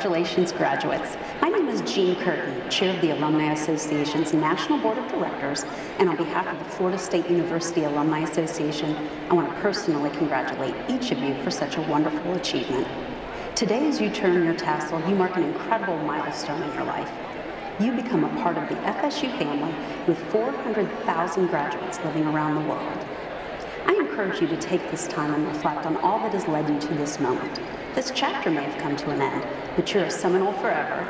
Congratulations, graduates. My name is Jean Curtin, Chair of the Alumni Association's National Board of Directors, and on behalf of the Florida State University Alumni Association, I want to personally congratulate each of you for such a wonderful achievement. Today, as you turn your tassel, you mark an incredible milestone in your life. You become a part of the FSU family with 400,000 graduates living around the world. I encourage you to take this time and reflect on all that has led you to this moment. This chapter may have come to an end, but you're a Seminole forever.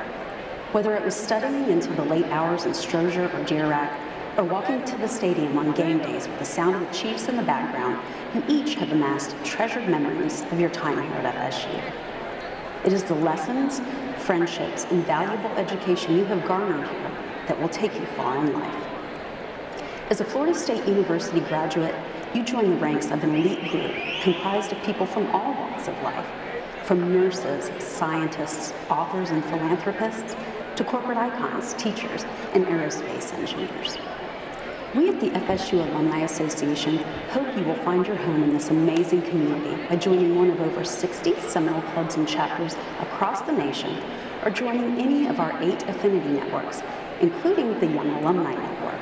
Whether it was studying into the late hours in Strozier or Girac, or walking to the stadium on game days with the sound of the Chiefs in the background, you each have amassed treasured memories of your time here at FSU. It is the lessons, friendships, and valuable education you have garnered here that will take you far in life. As a Florida State University graduate, you join the ranks of an elite group comprised of people from all walks of life, from nurses, scientists, authors, and philanthropists, to corporate icons, teachers, and aerospace engineers. We at the FSU Alumni Association hope you will find your home in this amazing community by joining one of over 60 Seminole clubs and chapters across the nation, or joining any of our 8 affinity networks, including the Young Alumni Network.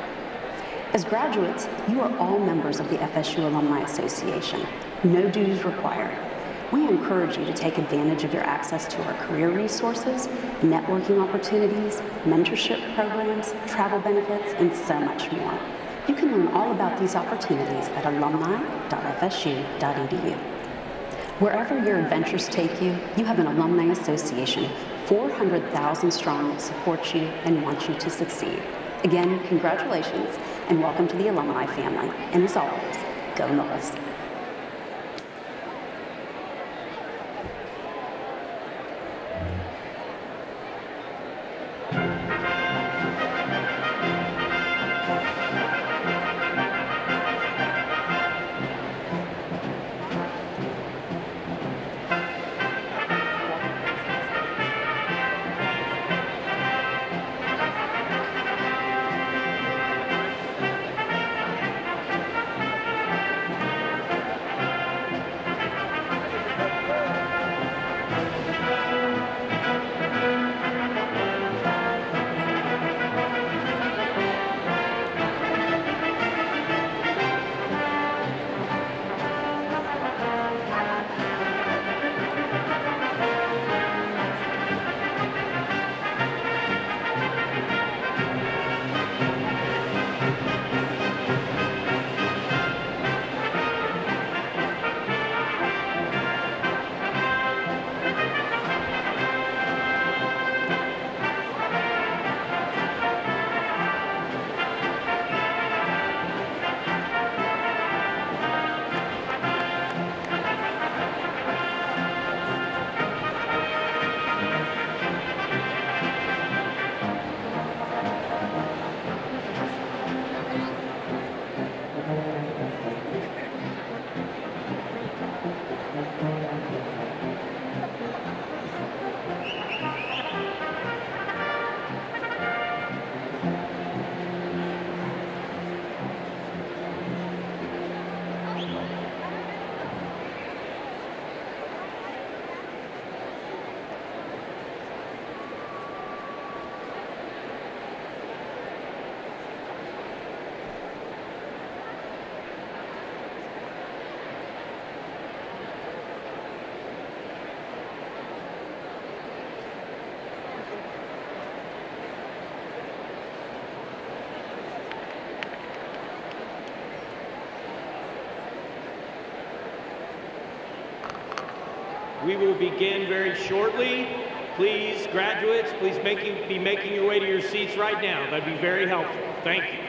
As graduates, you are all members of the FSU Alumni Association. No dues required. We encourage you to take advantage of your access to our career resources, networking opportunities, mentorship programs, travel benefits, and so much more. You can learn all about these opportunities at alumni.fsu.edu. Wherever your adventures take you, you have an Alumni Association, 400,000 strong, that supports you and wants you to succeed. Again, congratulations and welcome to the alumni family. And as always, go Noles. We will begin very shortly. Please, graduates, please be making your way to your seats right now. That'd be very helpful. Thank you.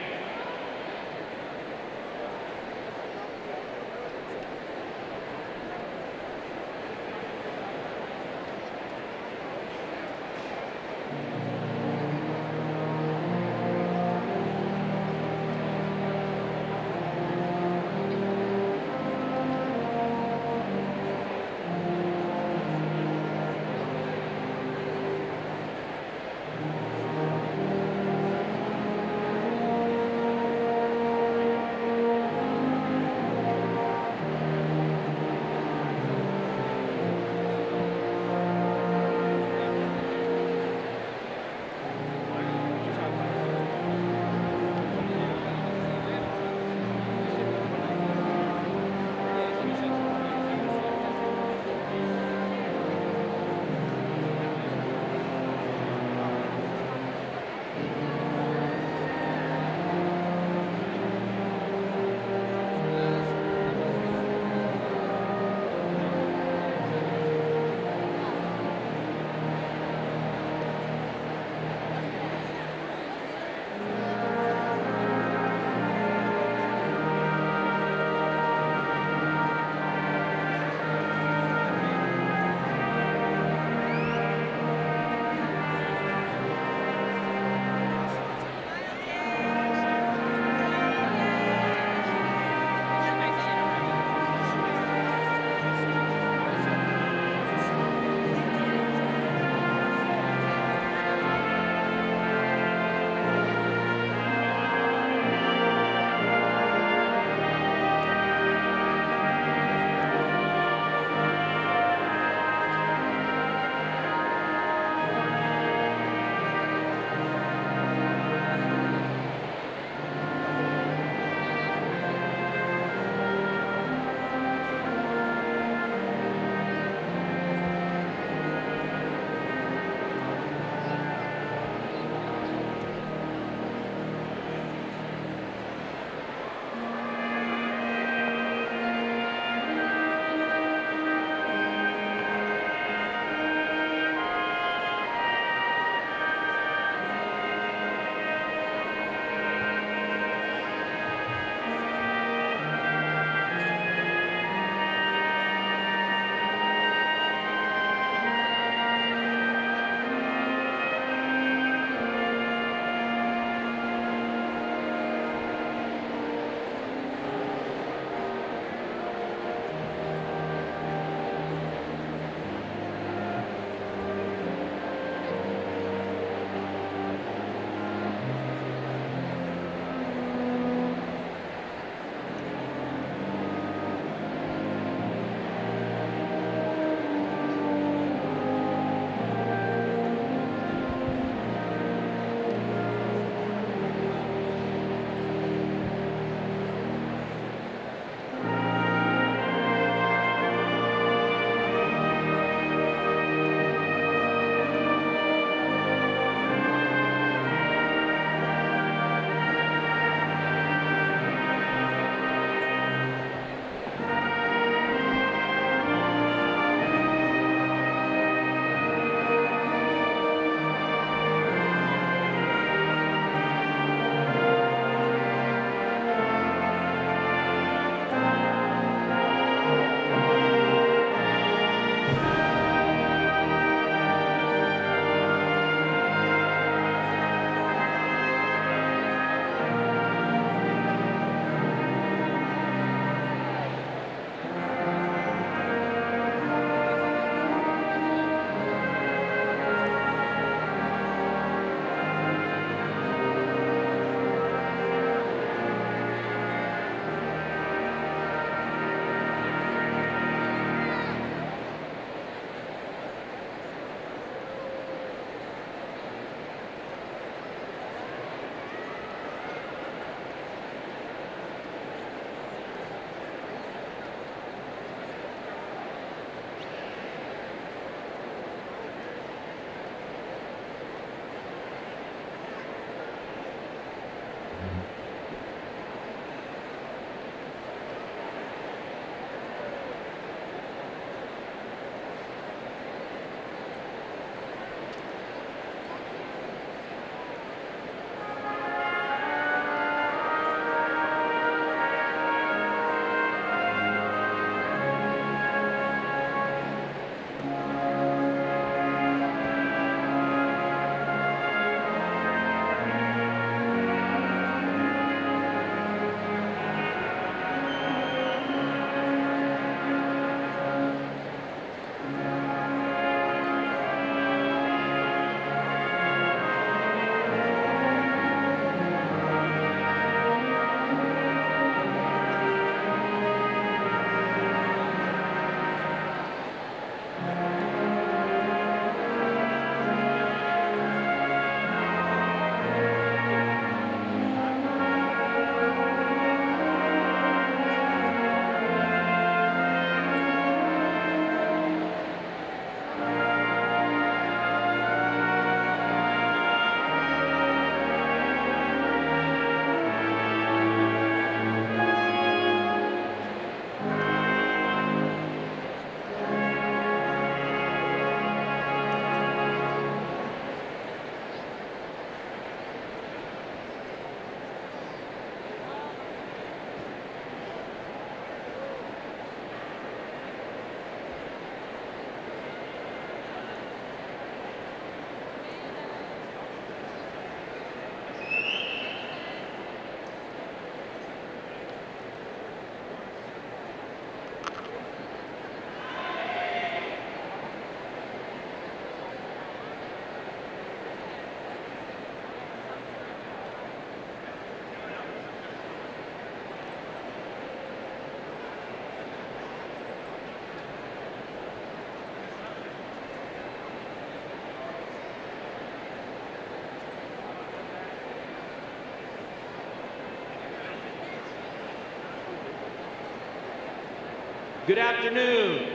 Good afternoon.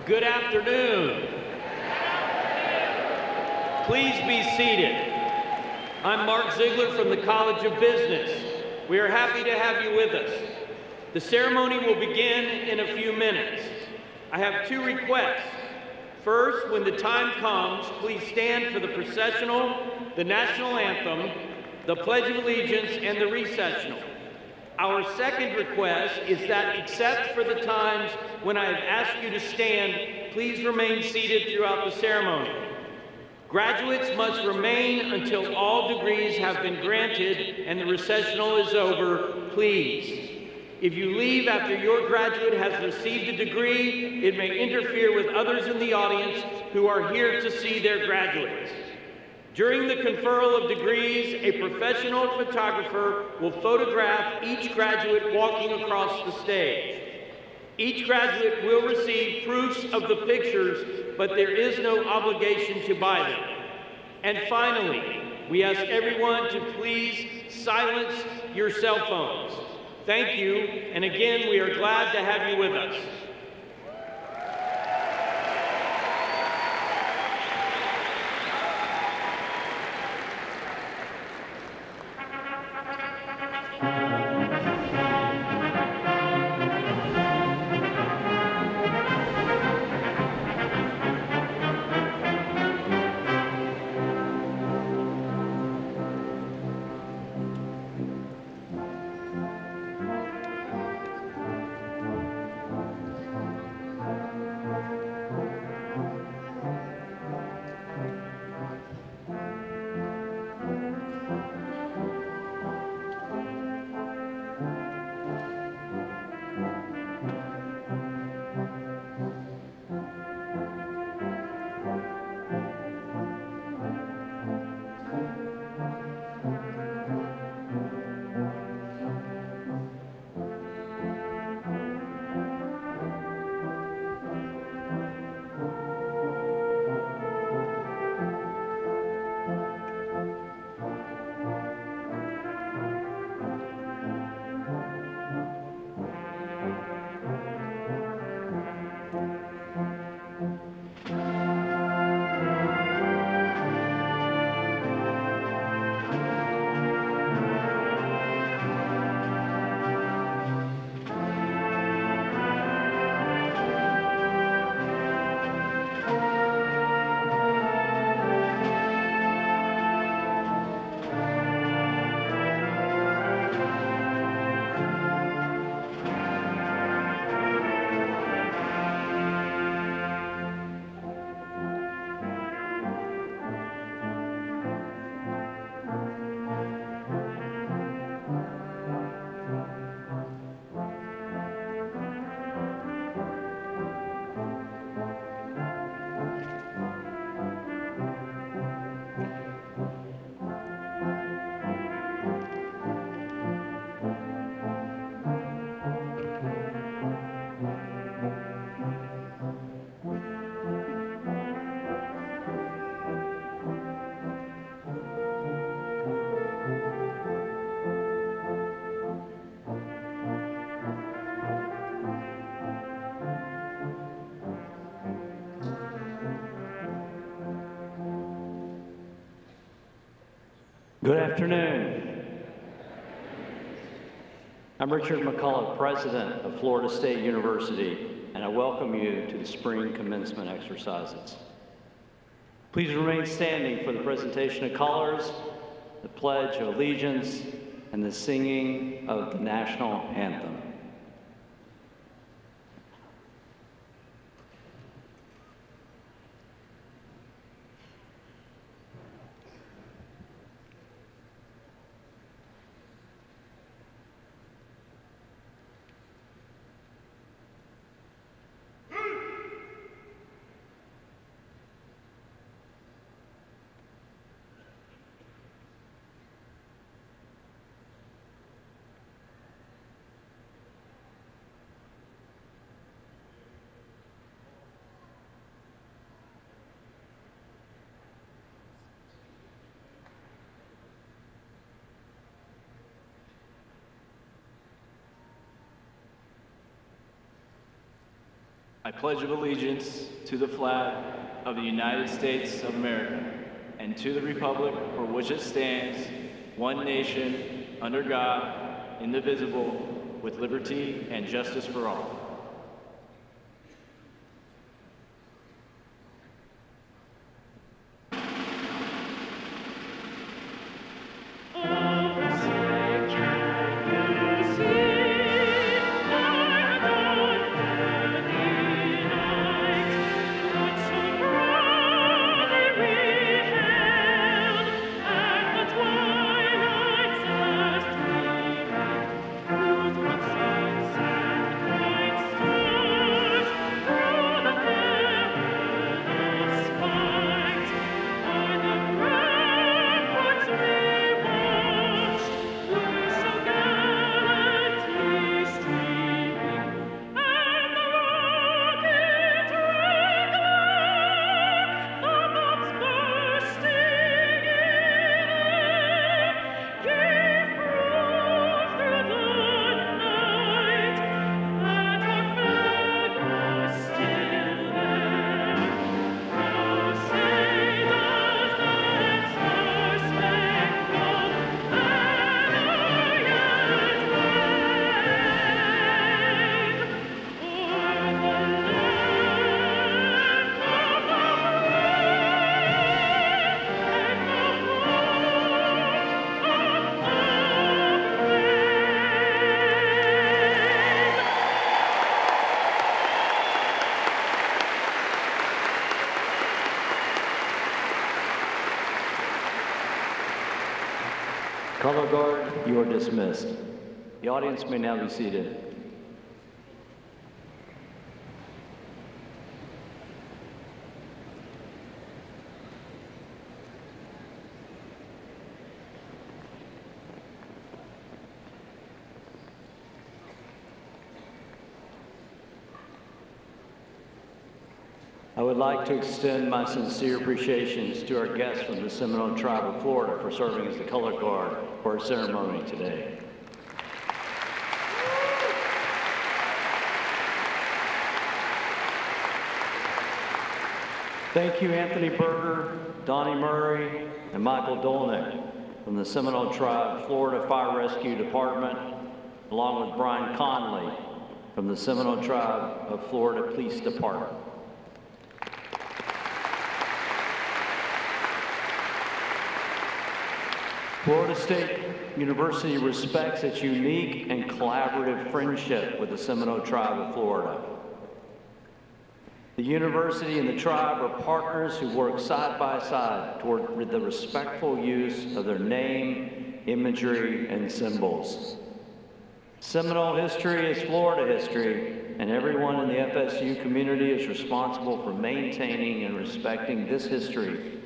Good afternoon. Please be seated. I'm Mark Ziegler from the College of Business. We are happy to have you with us. The ceremony will begin in a few minutes. I have two requests. First, when the time comes, please stand for the processional, the national anthem, the Pledge of Allegiance, and the recessional. Our second request is that, except for the times when I have asked you to stand, please remain seated throughout the ceremony. Graduates must remain until all degrees have been granted and the recessional is over, please. If you leave after your graduate has received a degree, it may interfere with others in the audience who are here to see their graduates. During the conferral of degrees, a professional photographer will photograph each graduate walking across the stage. Each graduate will receive proofs of the pictures, but there is no obligation to buy them. And finally, we ask everyone to please silence your cell phones. Thank you, and again, we are glad to have you with us. Good afternoon. I'm Richard McCullough, President of Florida State University, and I welcome you to the spring commencement exercises. Please remain standing for the presentation of colors, the Pledge of Allegiance, and the singing of the national anthem. I pledge allegiance to the flag of the United States of America and to the republic for which it stands, one nation, under God, indivisible, with liberty and justice for all. Color Guard, you are dismissed. The audience may now be seated. I would like to extend my sincere appreciations to our guests from the Seminole Tribe of Florida for serving as the color guard for our ceremony today. Thank you, Anthony Berger, Donnie Murray, and Michael Dolnick from the Seminole Tribe Florida Fire Rescue Department, along with Brian Conley from the Seminole Tribe of Florida Police Department. Florida State University respects its unique and collaborative friendship with the Seminole Tribe of Florida. The university and the tribe are partners who work side by side toward the respectful use of their name, imagery, and symbols. Seminole history is Florida history, and everyone in the FSU community is responsible for maintaining and respecting this history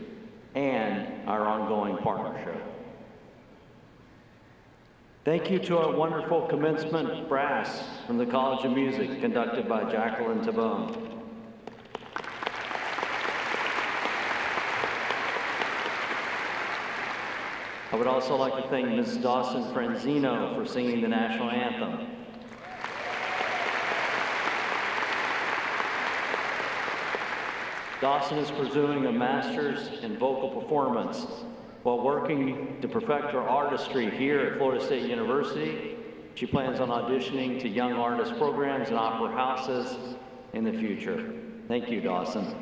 and our ongoing partnership. Thank you to our wonderful commencement brass from the College of Music, conducted by Jacqueline Tabone. I would also like to thank Ms. Dawson Franzino for singing the national anthem. Dawson is pursuing a master's in vocal performance. While working to perfect her artistry here at Florida State University, she plans on auditioning to young artist programs and opera houses in the future. Thank you, Dawson.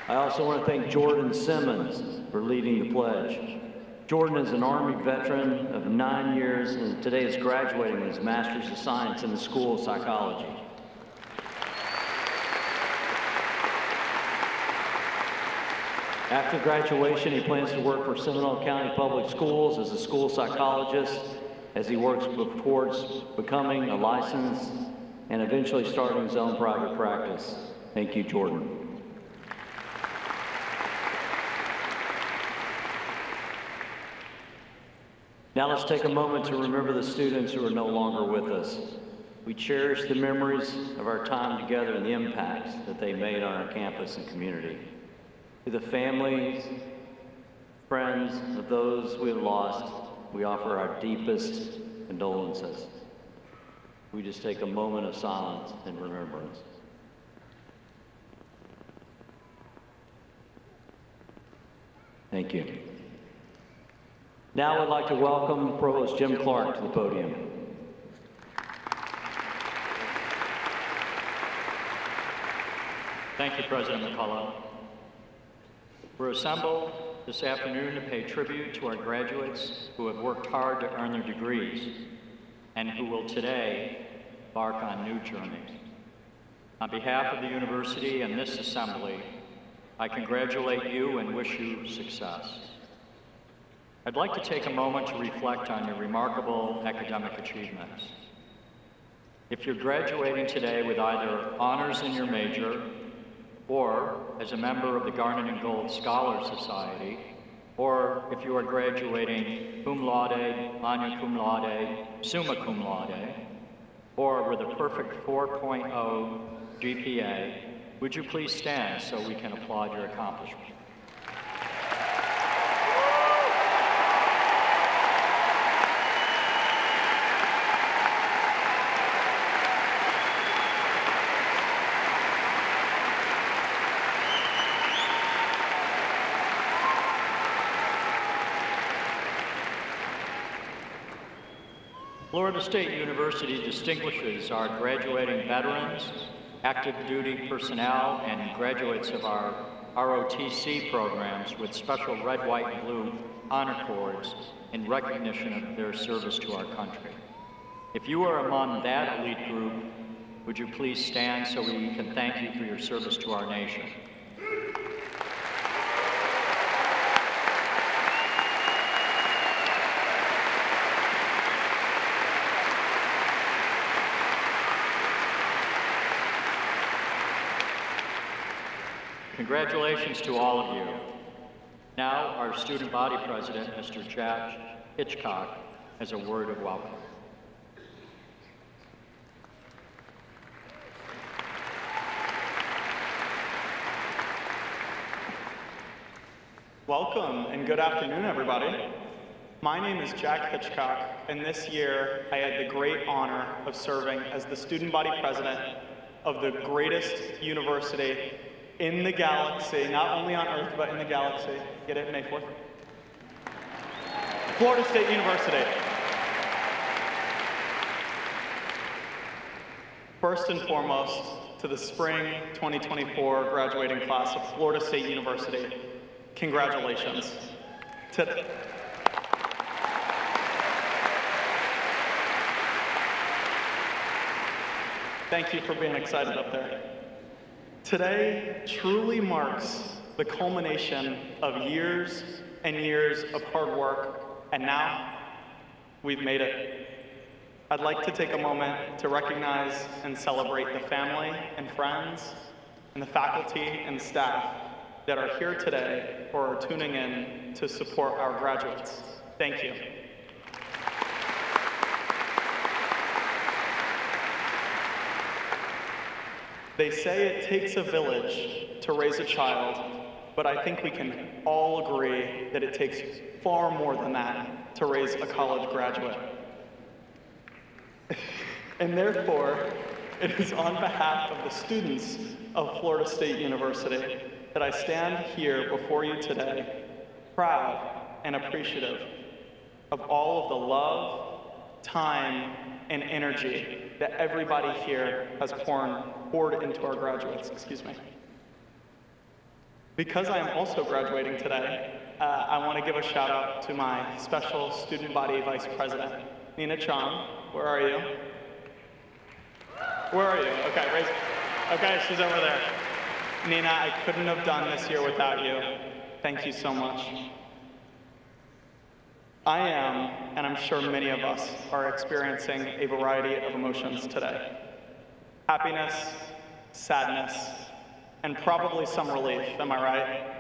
I also want to thank Jordan Simmons for leading the pledge. Jordan is an Army veteran of 9 years and today is graduating with his Master's of Science in the School of Psychology. After graduation, he plans to work for Seminole County Public Schools as a school psychologist as he works towards becoming a licensed and eventually starting his own private practice. Thank you, Jordan. Now let's take a moment to remember the students who are no longer with us. We cherish the memories of our time together and the impacts that they made on our campus and community. To the families, friends of those we have lost, we offer our deepest condolences. we just take a moment of silence and remembrance. Thank you. Now I'd like to welcome Provost Jim Clark to the podium. Thank you, President McCullough. We're assembled this afternoon to pay tribute to our graduates who have worked hard to earn their degrees and who will today embark on new journeys. On behalf of the university and this assembly, I congratulate you and wish you success. I'd like to take a moment to reflect on your remarkable academic achievements. If you're graduating today with either honors in your major or as a member of the Garnet and Gold Scholar Society, or if you are graduating cum laude, magna cum laude, summa cum laude, or with a perfect 4.0 GPA, would you please stand so we can applaud your accomplishment? Florida State University distinguishes our graduating veterans, active duty personnel, and graduates of our ROTC programs with special red, white, and blue honor cords in recognition of their service to our country. If you are among that elite group, would you please stand so we can thank you for your service to our nation? Congratulations to all of you. Now, our student body president, Mr. Jack Hitchcock, has a word of welcome. Welcome and good afternoon, everybody. My name is Jack Hitchcock, and this year I had the great honor of serving as the student body president of the greatest university in the galaxy, not only on Earth, but in the galaxy. Get it, May 4th? Florida State University. First and foremost, to the spring 2024 graduating class of Florida State University, congratulations. Thank you for being excited up there. Today truly marks the culmination of years and years of hard work, and now we've made it. I'd like to take a moment to recognize and celebrate the family and friends and the faculty and staff that are here today or are tuning in to support our graduates. Thank you. They say it takes a village to raise a child, but I think we can all agree that it takes far more than that to raise a college graduate. And therefore, it is on behalf of the students of Florida State University that I stand here before you today, proud and appreciative of all of the love, time, and energy that everybody here has poured into our graduates. Excuse me. Because I am also graduating today, I want to give a shout out to my special student body vice president, Nina Chong. Where are you? Where are you? Okay, raise it. Okay, she's over there. Nina, I couldn't have done this year without you. Thank you so much. I am, and I'm sure many of us are experiencing a variety of emotions today. Happiness, sadness, and probably some relief, am I right?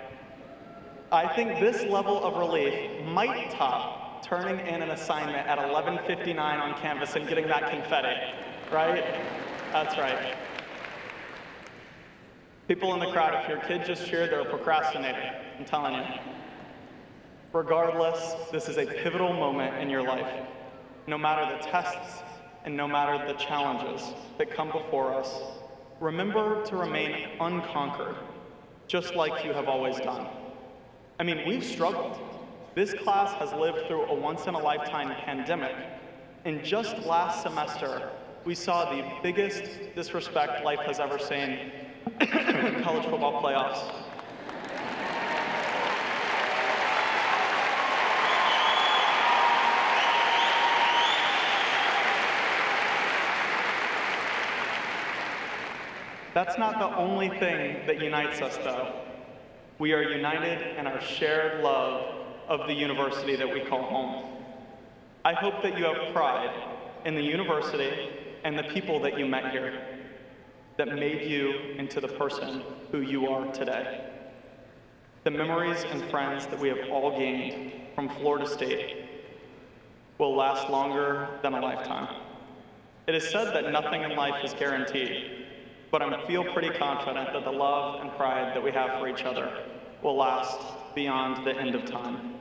I think this level of relief might top turning in an assignment at 11:59 on campus and getting that confetti, right? That's right. People in the crowd, if your kid just cheered, they're a procrastinator, I'm telling you. Regardless, this is a pivotal moment in your life. No matter the tests and no matter the challenges that come before us, remember to remain unconquered, just like you have always done. I mean, we've struggled. This class has lived through a once-in-a-lifetime pandemic, and just last semester, we saw the biggest disrespect life has ever seen in college football playoffs. That's not the only thing that unites us, though. We are united in our shared love of the university that we call home. I hope that you have pride in the university and the people that you met here that made you into the person who you are today. The memories and friends that we have all gained from Florida State will last longer than a lifetime. It is said that nothing in life is guaranteed, but I feel pretty confident that the love and pride that we have for each other will last beyond the end of time.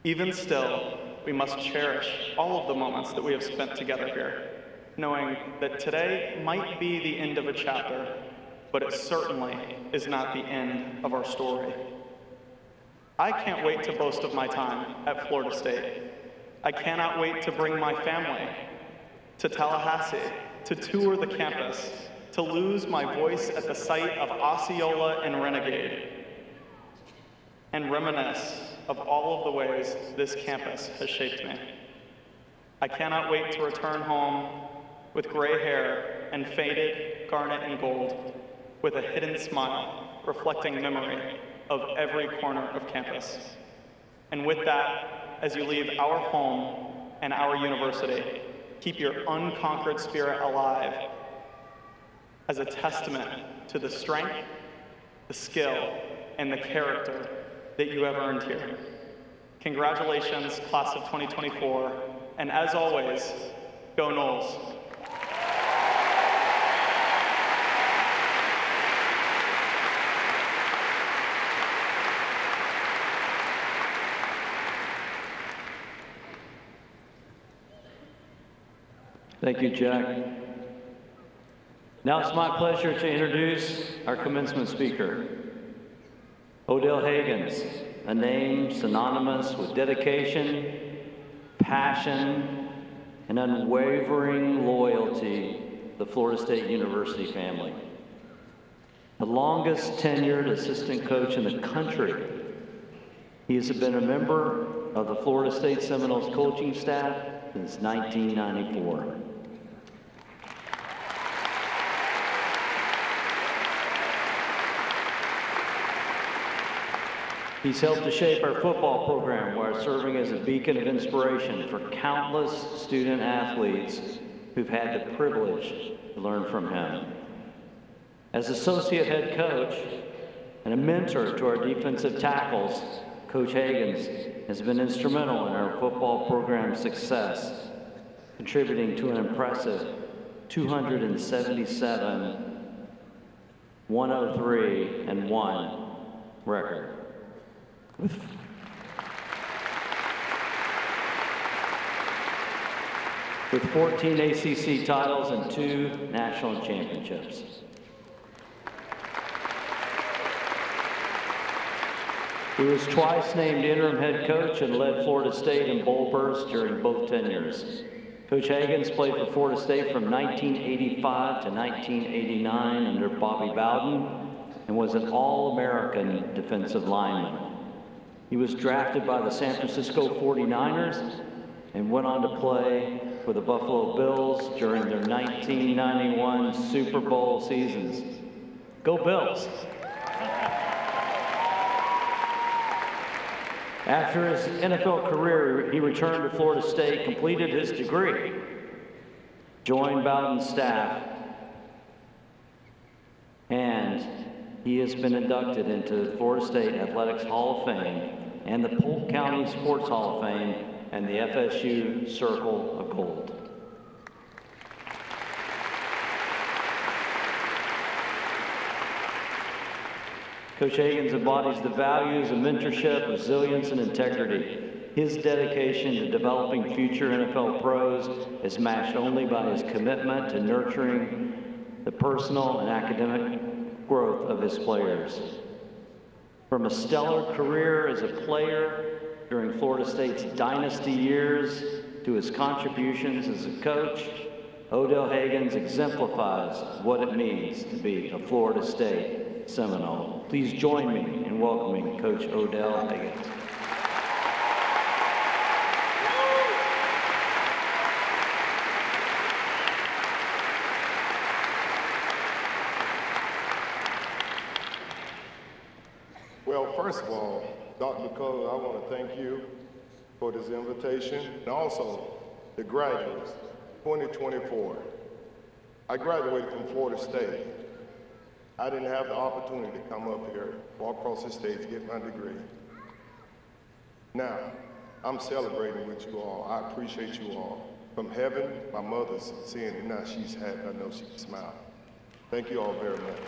Even still, we must cherish all of the moments that we have spent together here, knowing that today might be the end of a chapter, but it certainly is not the end of our story. I can't wait to boast of my time at Florida State. I cannot wait to bring my family to Tallahassee, to tour the campus, to lose my voice at the sight of Osceola and Renegade, and reminisce of all of the ways this campus has shaped me. I cannot wait to return home with gray hair and faded garnet and gold, with a hidden smile reflecting memory of every corner of campus. And with that, as you leave our home and our university, keep your unconquered spirit alive as a testament to the strength, the skill, and the character that you have earned here. Congratulations, class of 2024, and as always, go Noles. Thank you, Jack. Now it's my pleasure to introduce our commencement speaker, Odell Higgins, a name synonymous with dedication, passion, and unwavering loyalty to the Florida State University family. The longest tenured assistant coach in the country, he has been a member of the Florida State Seminoles coaching staff since 1994. He's helped to shape our football program while serving as a beacon of inspiration for countless student athletes who've had the privilege to learn from him. As associate head coach and a mentor to our defensive tackles, Coach Higgins has been instrumental in our football program's success, contributing to an impressive 277, 103-1 record. With 14 ACC titles and 2 national championships. He was twice named interim head coach and led Florida State in bowl bursts during both tenures. Coach Higgins played for Florida State from 1985 to 1989 under Bobby Bowden and was an All-American defensive lineman. He was drafted by the San Francisco 49ers and went on to play for the Buffalo Bills during their 1991 Super Bowl seasons. Go Bills! After his NFL career, he returned to Florida State, completed his degree, joined Bowden's staff, and he has been inducted into the Florida State Athletics Hall of Fame and the Polk County Sports Hall of Fame and the FSU Circle of Gold. Coach Higgins embodies the values of mentorship, resilience, and integrity. His dedication to developing future NFL pros is matched only by his commitment to nurturing the personal and academic growth of his players. From a stellar career as a player during Florida State's dynasty years to his contributions as a coach, Odell Haggins exemplifies what it means to be a Florida State Seminole. Please join me in welcoming Coach Odell Haggins. Well, first of all, Dr. Cole, I want to thank you for this invitation, and also the graduates, 2024. I graduated from Florida State. I didn't have the opportunity to come up here, walk across the stage, get my degree. Now, I'm celebrating with you all. I appreciate you all. From heaven, my mother's seeing it now. She's happy. I know she can smile. Thank you all very much.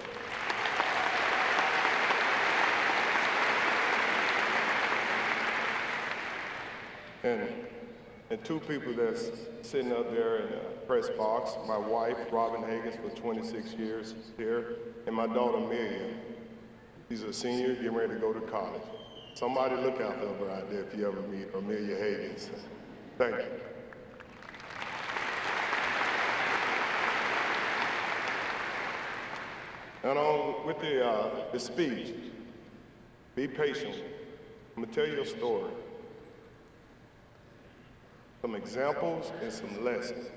And two people that's sitting up there in the press box, my wife, Robin Haggins, for 26 years here, and my daughter, Amelia. She's a senior, getting ready to go to college. Somebody look out for her out there if you ever meet Amelia Haggins. Thank you. And on with the speech, be patient. I'm gonna tell you a story. Some examples and some lessons.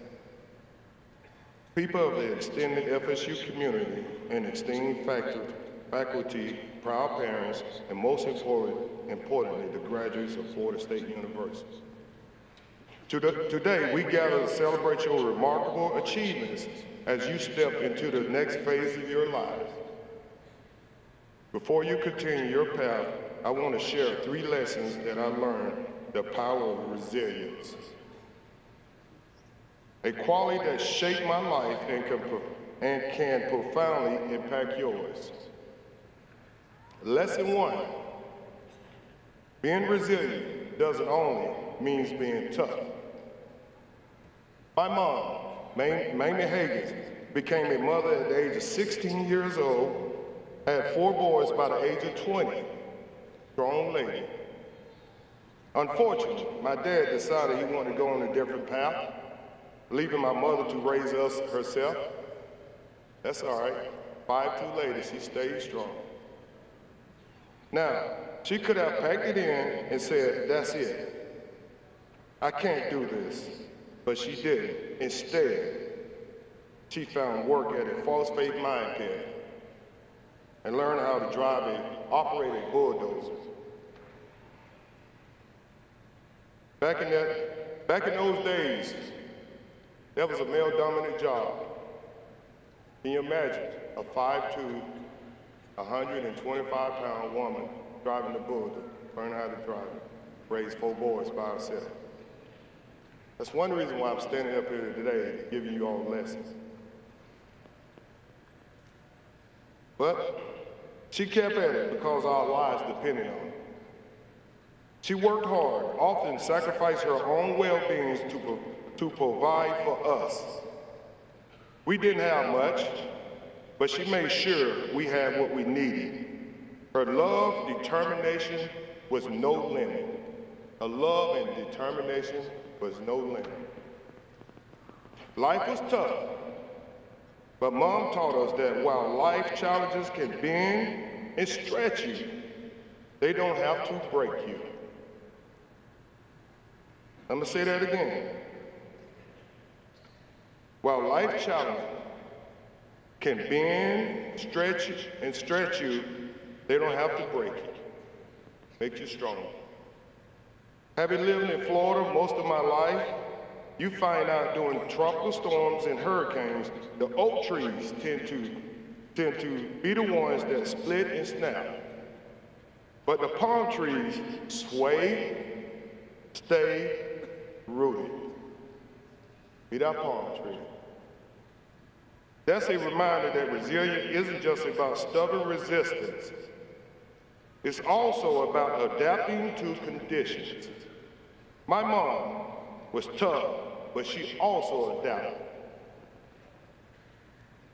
People of the extended FSU community and esteemed faculty, proud parents, and most importantly, the graduates of Florida State University. Today, we gather to celebrate your remarkable achievements as you step into the next phase of your lives. Before you continue your path, I want to share 3 lessons that I learned: the power of resilience, a quality that shaped my life and can profoundly impact yours. Lesson 1, being resilient doesn't only mean being tough. My mom, Mamie Haggins, became a mother at the age of 16 years old, had 4 boys by the age of 20, strong lady. Unfortunately, my dad decided he wanted to go on a different path, leaving my mother to raise us herself. That's all right. 5'2" lady, she stayed strong. Now, she could have packed it in and said, that's it. I can't do this. But she didn't. Instead, she found work at a false faith mine pit and learned how to operate a bulldozer. Back in those days, that was a male-dominant job. Can you imagine a 5'2", 125-pound woman driving the bulldozer, learning how to drive it, raise 4 boys by herself? That's one reason why I'm standing up here today, giving you all lessons. But she kept at it because our lives depended on it. She worked hard, often sacrificed her own well-being to provide for us. We didn't have much, but she made sure we had what we needed. Her love, determination was no limit. Her love and determination was no limit. Life was tough, but Mom taught us that while life challenges can bend and stretch you, they don't have to break you. I'm gonna say that again. While life challenges can bend, stretch you, they don't have to break you. Make you stronger. Having lived in Florida most of my life, you find out during tropical storms and hurricanes, the oak trees tend to be the ones that split and snap. But the palm trees sway, stay rooted. Be that palm tree. That's a reminder that resilience isn't just about stubborn resistance. It's also about adapting to conditions. My mom was tough, but she also adapted.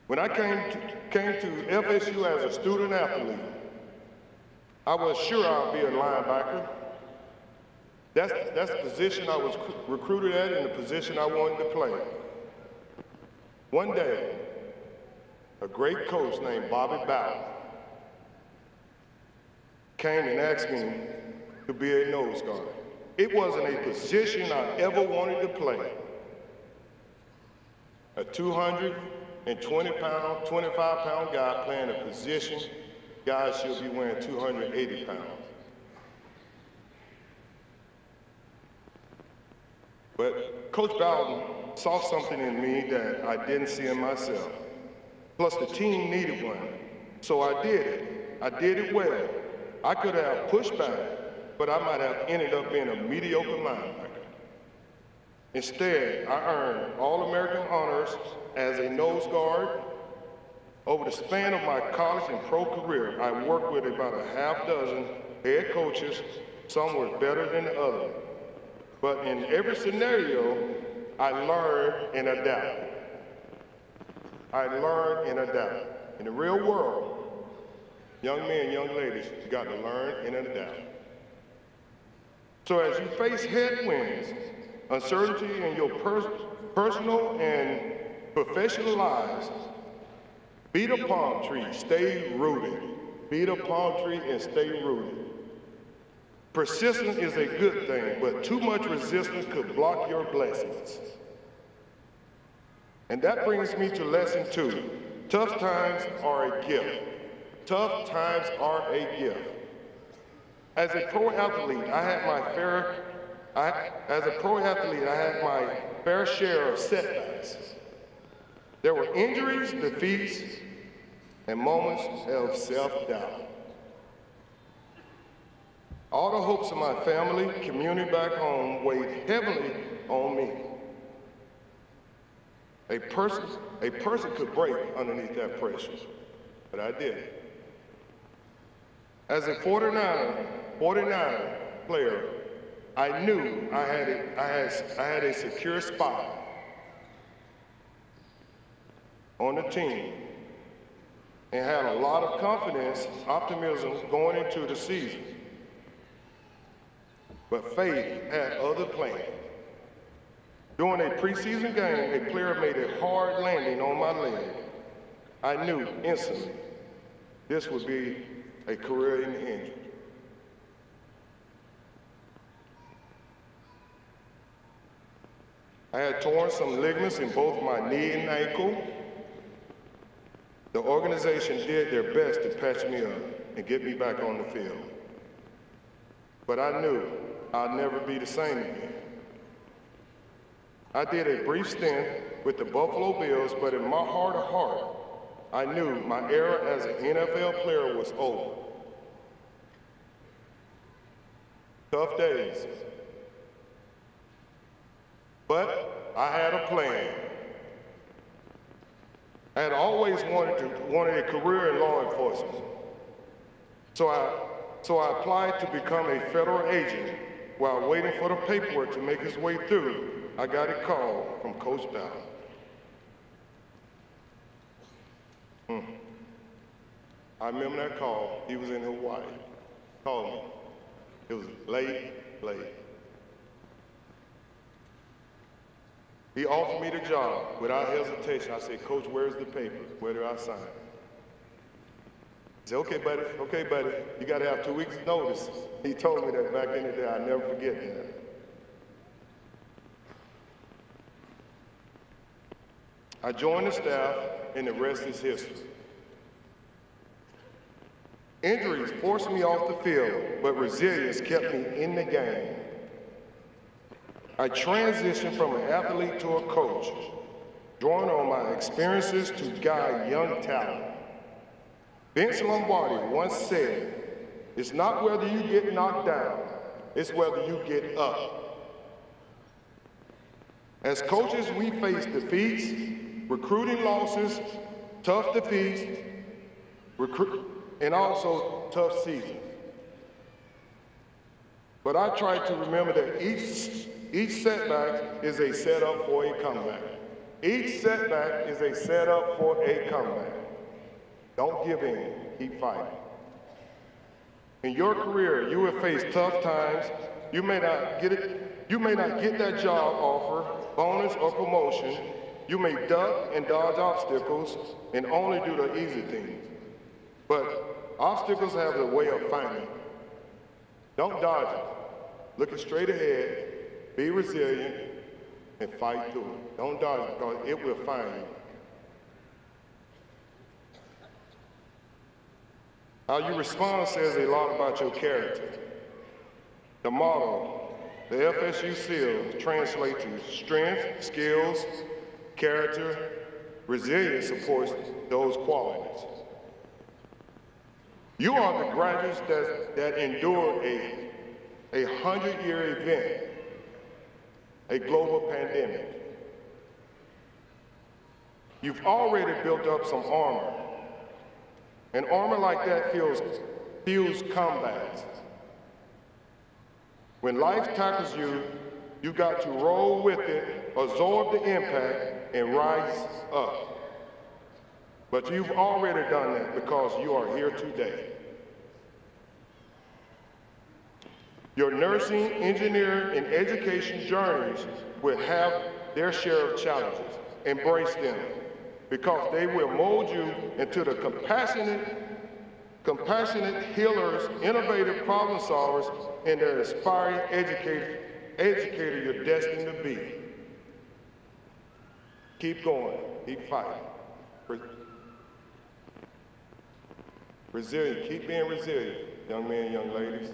When I came to FSU as a student athlete, I was sure I'd be a linebacker. That's the position I was recruited at and the position I wanted to play. One day, a great coach named Bobby Bowden came and asked me to be a nose guard. It wasn't a position I ever wanted to play. A 220-pound, 25-pound guy playing a position guys should be weighing 280 pounds. But Coach Bowden saw something in me that I didn't see in myself. Plus the team needed one, so I did it. I did it well. I could have pushed back, but I might have ended up being a mediocre linebacker. Instead, I earned All-American honors as a nose guard. Over the span of my college and pro career, I worked with about a half dozen head coaches. Some were better than the other. But in every scenario, I learned and adapted. In the real world, young men, young ladies, you got to learn and adapt. So as you face headwinds, uncertainty in your personal and professional lives, be the palm tree, stay rooted. Be the palm tree and stay rooted. Persistence is a good thing, but too much resistance could block your blessings. And that brings me to lesson 2. Tough times are a gift. Tough times are a gift. As a pro athlete, I had my fair share of setbacks. There were injuries, defeats, and moments of self-doubt. All the hopes of my family, community back home weighed heavily on me. A person could break underneath that pressure, but I did. As a 49er player, I knew I had a secure spot on the team and had a lot of confidence, optimism going into the season. But faith had other plans. During a preseason game, a player made a hard landing on my leg. I knew instantly this would be a career-ending injury. I had torn some ligaments in both my knee and ankle. The organization did their best to patch me up and get me back on the field. But I knew I'd never be the same again. I did a brief stint with the Buffalo Bills, but in my heart of heart, I knew my era as an NFL player was over. Tough days. But I had a plan. I had always wanted a career in law enforcement. So I applied to become a federal agent. While waiting for the paperwork to make its way through, I got a call from Coach Bowden. I remember that call. He was in Hawaii. Called me. It was late. He offered me the job without hesitation. I said, Coach, where's the paper? Where do I sign? He said, okay, buddy, you got to have 2 weeks' notice. He told me that back in the day. I'll never forget that. I joined the staff, and the rest is history. Injuries forced me off the field, but resilience kept me in the game. I transitioned from an athlete to a coach, drawing on my experiences to guide young talent. Vince Lombardi once said, it's not whether you get knocked down, it's whether you get up. As coaches, we face defeats, recruiting losses, tough defeats, and also tough seasons. But I try to remember that each setback is a setup for a comeback. Each setback is a setup for a comeback. Don't give in, keep fighting. In your career, you will face tough times. You may not get it. You may not get that job offer, bonus, or promotion. You may duck and dodge obstacles and only do the easy things. But obstacles have a way of finding you. Don't dodge it. Look it straight ahead, be resilient, and fight through it. Don't dodge it because it will find you. How you respond says a lot about your character. The motto, the FSU seal, translates to strength, skills, character, resilience supports those qualities. You are the graduates that endured a 100-year event, a global pandemic. You've already built up some armor. And armor like that fuels combat. When life tackles you, you got to roll with it, absorb the impact, and rise up. But you've already done that because you are here today. Your nursing, engineering, and education journeys will have their share of challenges. Embrace them, because they will mold you into the compassionate healers, innovative problem solvers, and the inspiring educator you're destined to be. Keep going, keep fighting. Resilient, keep being resilient, young men, young ladies.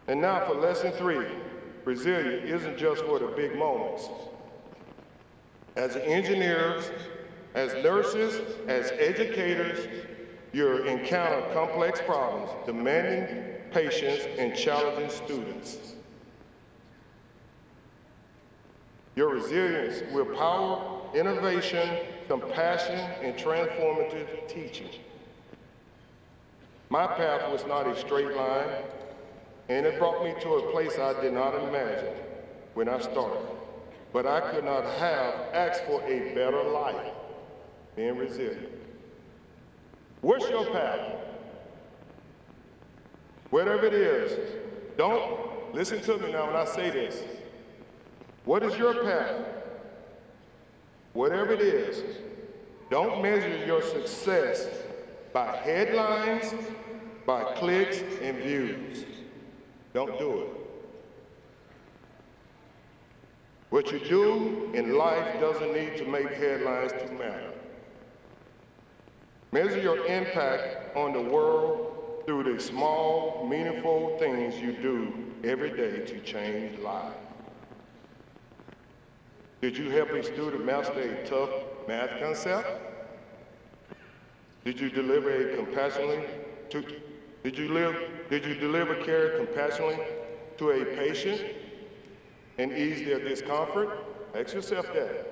And now for lesson 3, resilience isn't just for the big moments. As engineers, as nurses, as educators, you encounter complex problems, demanding patience and challenging students. Your resilience will power innovation, compassion, and transformative teaching. My path was not a straight line, and it brought me to a place I did not imagine when I started. But I could not have asked for a better life, being resilient. What's your path? Whatever it is, don't, listen to me now when I say this. What is your path? Whatever it is, don't measure your success by headlines, by clicks and views. Don't do it. What you do in life doesn't need to make headlines to matter. Measure your impact on the world through the small, meaningful things you do every day to change lives. Did you help a student master a tough math concept? Did you deliver care compassionately to a patient and ease their discomfort? Ask yourself that.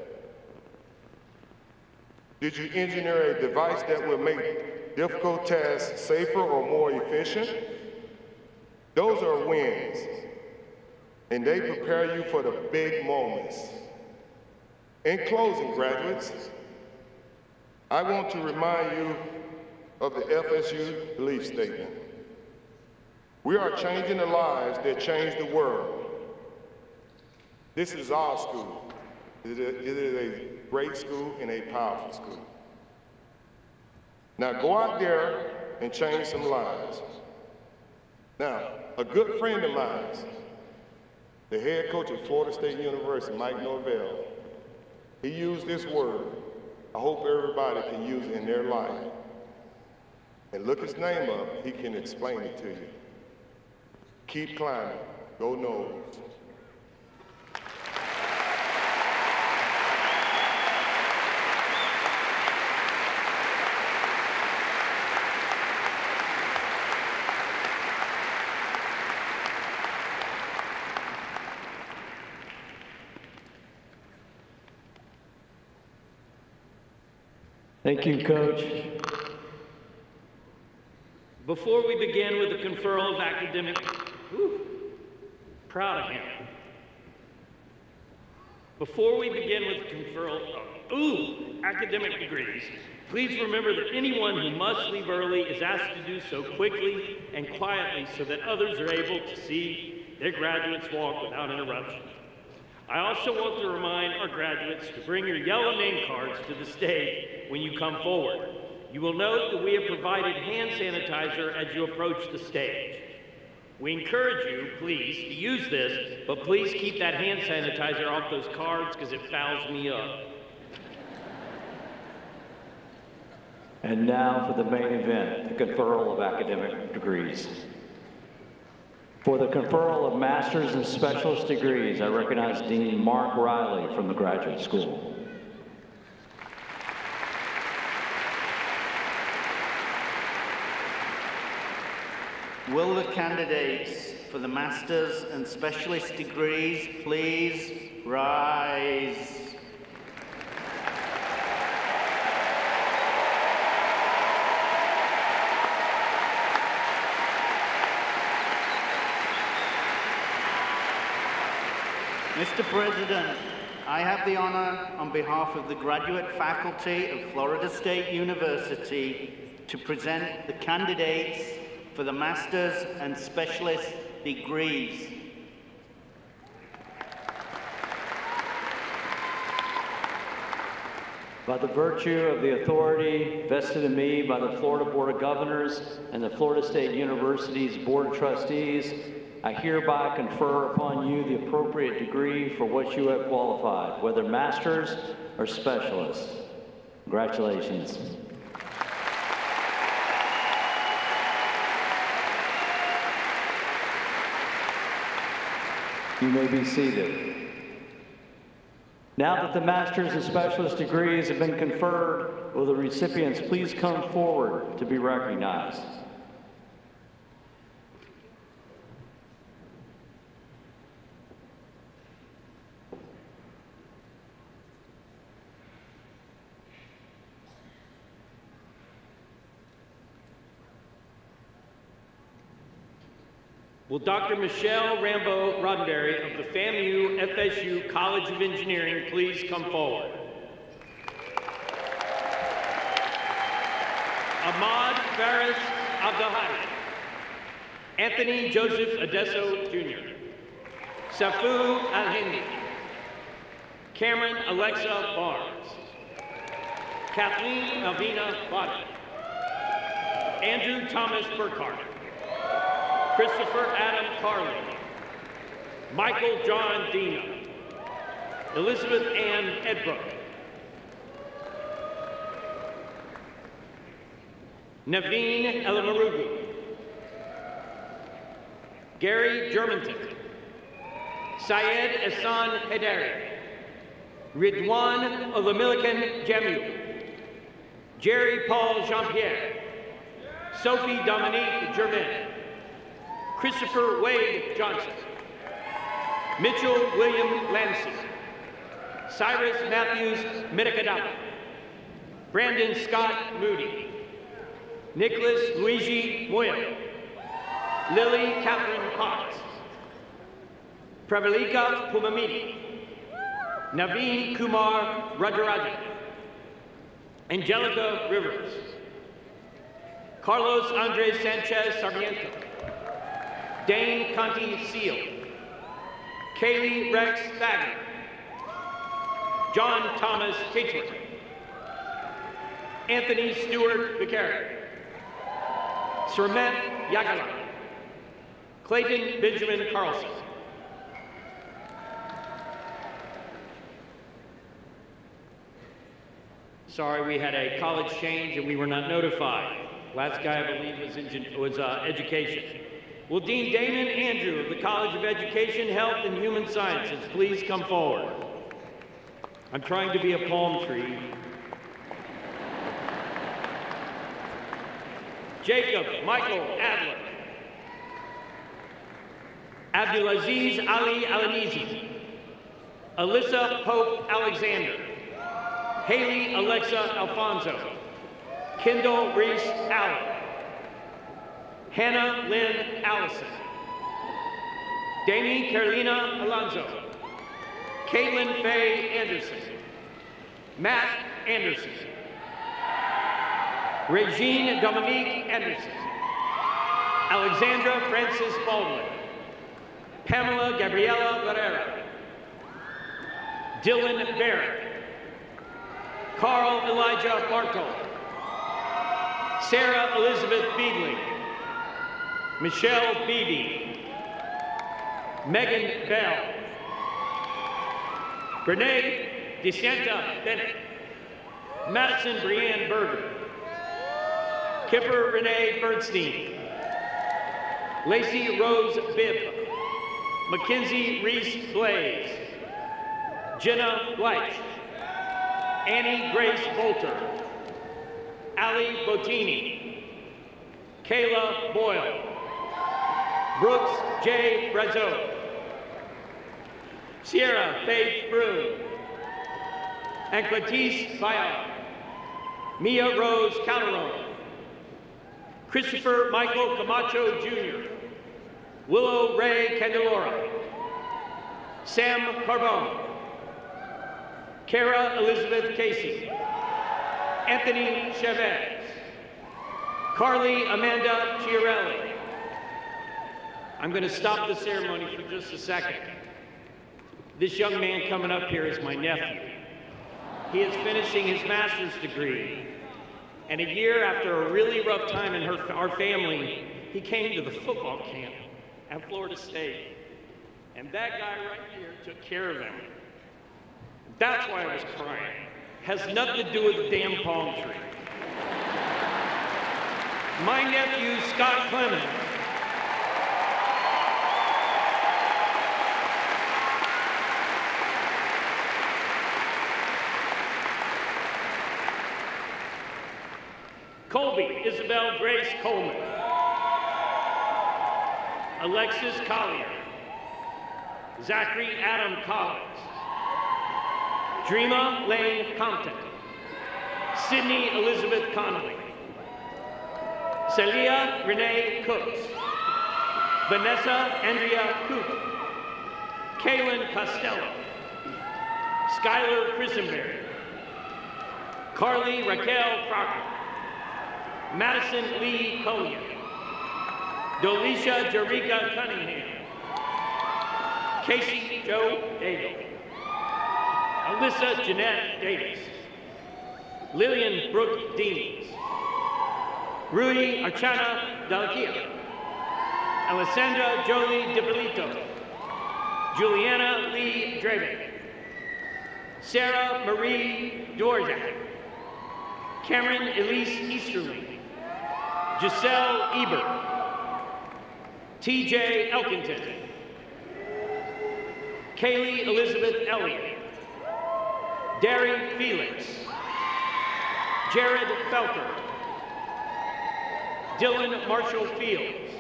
Did you engineer a device that will make difficult tasks safer or more efficient? Those are wins, and they prepare you for the big moments. In closing, graduates, I want to remind you of the FSU belief statement. We are changing the lives that change the world. This is our school. It is a great school and a powerful school. Now go out there and change some lives. Now, a good friend of mine, the head coach of Florida State University, Mike Norvell, he used this word. I hope everybody can use it in their life. And look his name up, he can explain it to you. Keep climbing, go Noles. Thank you, Coach. Before we begin with the conferral of academic, proud of him. Before we begin with the conferral of, academic degrees, please remember that anyone who must leave early is asked to do so quickly and quietly so that others are able to see their graduates walk without interruption. I also want to remind our graduates to bring your yellow name cards to the stage when you come forward. You will note that we have provided hand sanitizer as you approach the stage. We encourage you, please, to use this, but please keep that hand sanitizer off those cards because it fouls me up. And now for the main event, the conferral of academic degrees. For the conferral of master's and specialist degrees, I recognize Dean Mark Riley from the Graduate School. Will the candidates for the master's and specialist degrees please rise? Mr. President, I have the honor on behalf of the graduate faculty of Florida State University to present the candidates for the master's and specialist degrees. By the virtue of the authority vested in me by the Florida Board of Governors and the Florida State University's Board of Trustees, I hereby confer upon you the appropriate degree for which you have qualified, whether master's or specialist. Congratulations. You may be seated. Now that the master's and specialist degrees have been conferred, will the recipients please come forward to be recognized? Will Dr. Michelle Rambo Roddenberry of the FAMU FSU College of Engineering please come forward? Ahmad Faris Abdelhadi. Anthony Joseph Adesso Jr. Safu Al-Hindi. Cameron Alexa Barnes. Kathleen Alvina Bada. Andrew Thomas Burkhardt. Christopher Adam Carley, Michael John Dina, Elizabeth Ann Edbrook, Naveen Elamarugu, Gary Germanton, Syed Ehsan Hedari, Ridwan Olamilikan Jamu, Jerry Paul Jean-Pierre, Sophie Dominique Gervin, Christopher Wade Johnson, Mitchell William Lansing, Cyrus Matthews Medicadapa, Brandon Scott Moody, Nicholas Luigi Moyo, Lily Catherine Potts, Pravalika Pumamidi, Naveen Kumar Rajarajan, Angelica Rivers, Carlos Andres Sanchez Sarmiento, Dane Conti Seal, Kaylee Rex Thagner, John Thomas Catesworth, Anthony Stewart Vicari, Sermet Yagalan, Clayton Benjamin Carlson. Sorry, we had a college change and we were not notified. Last guy, I believe, was education. Will Dean Damon Andrew of the College of Education, Health, and Human Sciences please come forward? I'm trying to be a palm tree. Jacob Michael Adler. Abdulaziz Ali Alanizi. Alyssa Pope Alexander. Haley Alexa Alfonso. Kendall Reese Allen. Hannah Lynn Allison, Dani Carolina Alonso, Caitlin Faye Anderson, Matt Anderson, Regine Dominique Anderson, Alexandra Francis Baldwin, Pamela Gabriela Barrera, Dylan Barrett, Carl Elijah Bartol, Sarah Elizabeth Beedling, Michelle Beebe, Megan Bell, Renee DeSanta Bennett, Madison Brianne Berger, Kipper Renee Bernstein, Lacey Rose Bibb, Mackenzie Reese Blaze, Jenna Bleich, Annie Grace Bolter, Allie Bottini, Kayla Boyle, Brooks J. Brazo, Sierra Faith Broom, and Clatisse Bayard, Mia Rose Calderon, Christopher Michael Camacho Jr., Willow Ray Candelora, Sam Carbone, Kara Elizabeth Casey, Anthony Chavez, Carly Amanda Chiarelli. I'm going to stop the ceremony for just a second. This young man coming up here is my nephew. He is finishing his master's degree. And a year after a really rough time in our family, he came to the football camp at Florida State. And that guy right here took care of him. That's why I was crying. Has nothing to do with the damn palm tree. My nephew, Scott Clemens, Colby Isabel Grace Coleman, Alexis Collier, Zachary Adam Collins, Dreama Lane Compton, Sydney Elizabeth Connolly, Celia Renee Cooks, Vanessa Andrea Cooper, Kaylin Costello, Skylar Christenberry, Carly Raquel Crocker, Madison Lee Collier, Dolisha Jarika Cunningham, Casey Joe Daigle, Alyssa Jeanette Davis, Lillian Brooke Deans, Rui Archana Dalakia, Alessandra Jolie DiPolito, Juliana Lee Draven, Sarah Marie Dvorak, Cameron Elise Easterling, Giselle Ebert, TJ Elkington, Kaylee Elizabeth Elliott, Derry Felix, Jared Felker, Dylan Marshall Fields,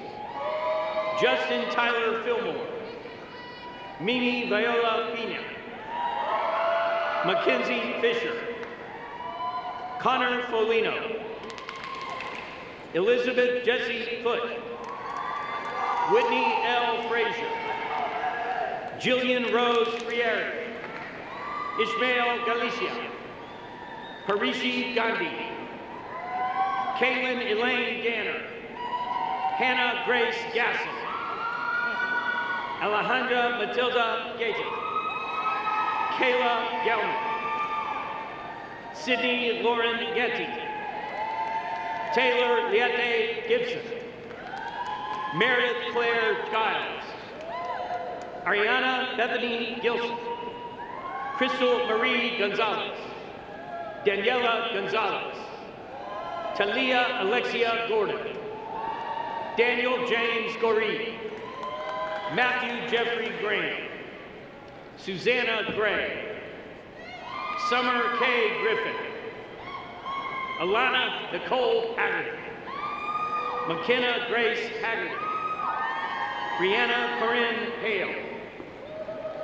Justin Tyler Fillmore, Mimi Viola Pina, Mackenzie Fisher, Connor Folino, Elizabeth Jessie Foote, Whitney L. Frazier, Jillian Rose Frieri, Ishmael Galicia, Harishi Gandhi, Kaylin Elaine Ganner, Hannah Grace Gasson, Alejandra Matilda Gaten, Kayla Gelman, Sydney Lauren Getty, Taylor Liette Gibson, Meredith Claire Giles, Ariana Bethany Gilson, Crystal Marie Gonzalez, Daniela Gonzalez, Talia Alexia Gordon, Daniel James Goree, Matthew Jeffrey Graham, Susanna Gray, Summer K. Griffin, Alana Nicole Haggerty, McKenna Grace Haggerty, Brianna Corinne Hale,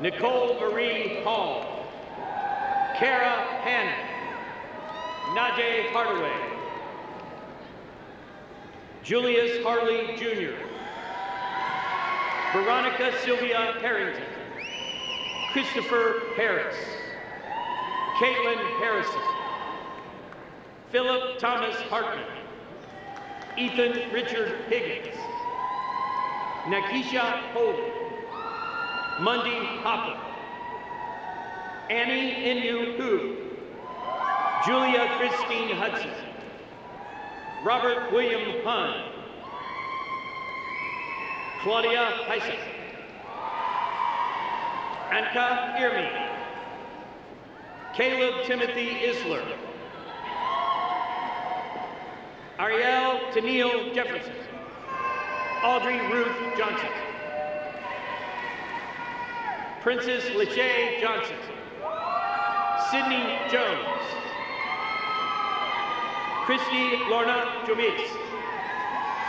Nicole Marie Hall, Kara Hannon, Najee Hardaway, Julius Harley, Jr. Veronica Sylvia Harrington. Christopher Harris. Caitlin Harrison. Philip Thomas Hartman. Ethan Richard Higgins. Nakisha Holden. Mundy Hopper. Annie Inu Hu. Julia Christine Hudson. Robert William Hahn. Claudia Heisen. Anka Irmi. Caleb Timothy Isler. Ariel Tennille Jefferson. Audrey Ruth Johnson. Princess Lachey Johnson. Sydney Jones. Christy Lorna Jomis.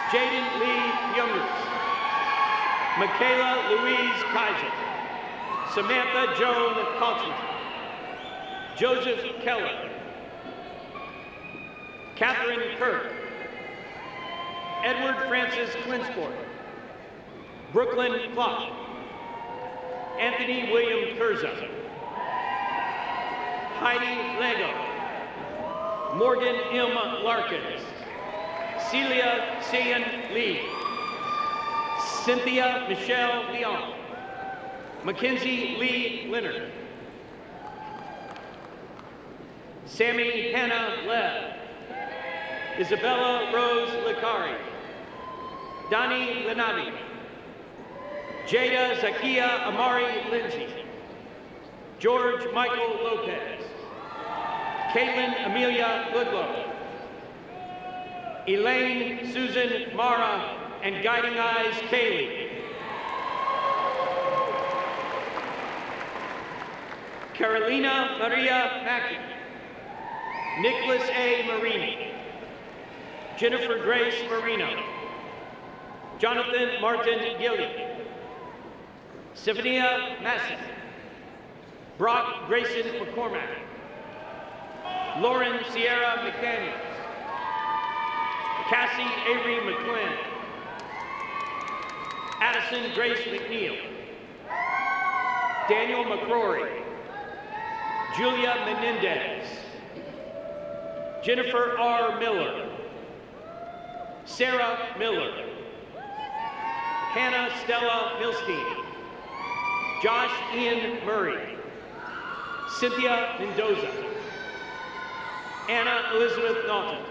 Jaden Lee Youngers. Michaela Louise Kaiser. Samantha Joan Colton. Joseph Keller. Catherine Kirk. Edward Francis Clinsport. Brooklyn Clark. Anthony William Kurza. Heidi Lego. Morgan M. Larkins. Celia Sian Lee. Cynthia Michelle Leon. Mackenzie Lee Leonard. Sammy Hannah Lev. Isabella Rose Licari. Donnie Lenavi. Jada Zakia Amari Lindsay. George Michael Lopez. Caitlin Amelia Ludlow. Elaine Susan Mara and Guiding Eyes Kaylee. Carolina Maria Mackey. Nicholas A. Marini. Jennifer Grace Marino. Jonathan Martin Gilliam. Sylvania Massey. Brock Grayson McCormack. Lauren Sierra McDaniels. Cassie Avery McClin. Addison Grace McNeil. Daniel McCrory. Julia Menendez. Jennifer R. Miller. Sarah Miller. Hannah Stella Milstein. Josh Ian Murray. Cynthia Mendoza. Anna Elizabeth Dalton.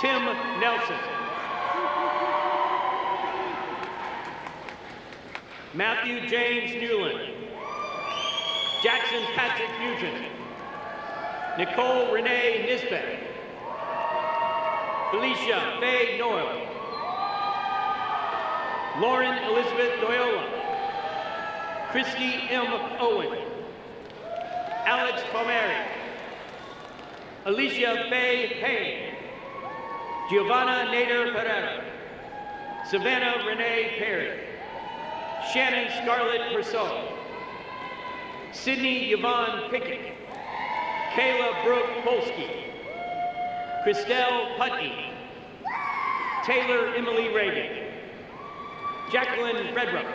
Tim Nelson. Matthew James Newland. Jackson Patrick Nugent. Nicole Renee Nisbet. Felicia Faye Noyle. Lauren Elizabeth Noyola. Christy M. Owen. Alex Palmieri. Alicia Faye Payne. Giovanna Nader Pereira. Savannah Renee Perry. Shannon Scarlett Persaud. Sydney Yvonne Pickett. Kayla Brooke Polsky. Christelle Putney. Taylor Emily Reagan. Jacqueline Redrup.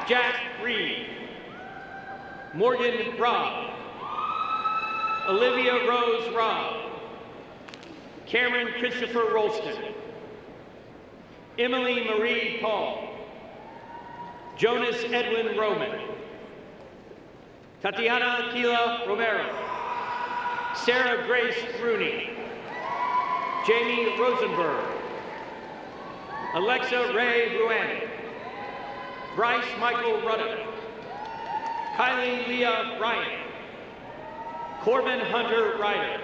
Jack Reed. Morgan Robb. Olivia Rose Robb. Cameron Christopher Rolston. Emily Marie Paul. Jonas Edwin Roman. Tatiana Keila Romero. Sarah Grace Rooney. Jamie Rosenberg. Alexa Ray Ruani. Bryce Michael Ruddock. Kylie Leah Ryan. Corbin Hunter Ryder.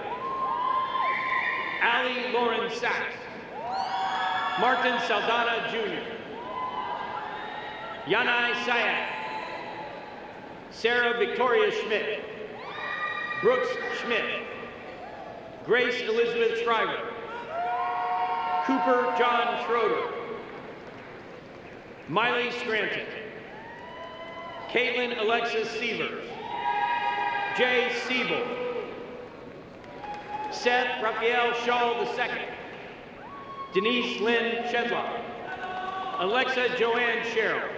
Allie Lauren Sachs. Martin Saldana Jr. Yanai Sayat. Sarah Victoria Schmidt. Brooks Schmidt. Grace Elizabeth Shriver. Cooper John Schroeder. Miley Scranton. Caitlin Alexis Sievers. Jay Siebel. Seth Raphael Shaw II. Denise Lynn Shedlock, Alexa Joanne Sherrill,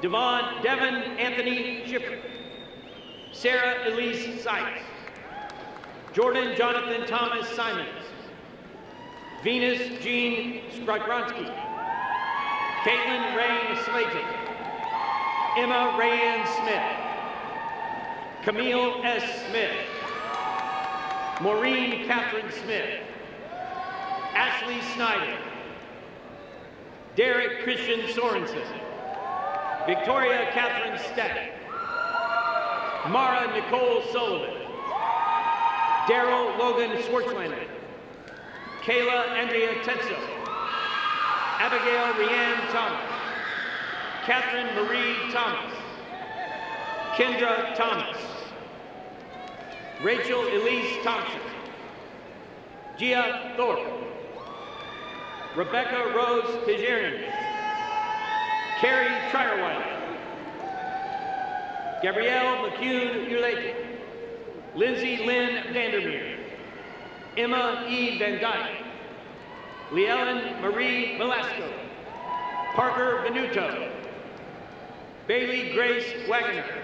Devon Anthony Schiffer, Sarah Elise Sykes, Jordan Jonathan Thomas Simons, Venus Jean Skragronsky, Caitlin Rain Slayton, Emma Rayanne Smith, Camille S. Smith, Maureen Catherine Smith, Ashley Snyder, Derek Christian Sorensen, Victoria Catherine Steck, Mara Nicole Sullivan, Daryl Logan Schwartzlander, Kayla Andrea Tetzo, Abigail Rianne Thomas, Catherine Marie Thomas, Kendra Thomas, Rachel Elise Thompson, Gia Thorpe, Rebecca Rose Pijerin, Carrie Trierweiler, Gabrielle McCune Uleke, Lindsay Lynn Vandermeer, Emma E. Van Dyke, Leellen Marie Velasco, Parker Venuto, Bailey Grace Wagoner,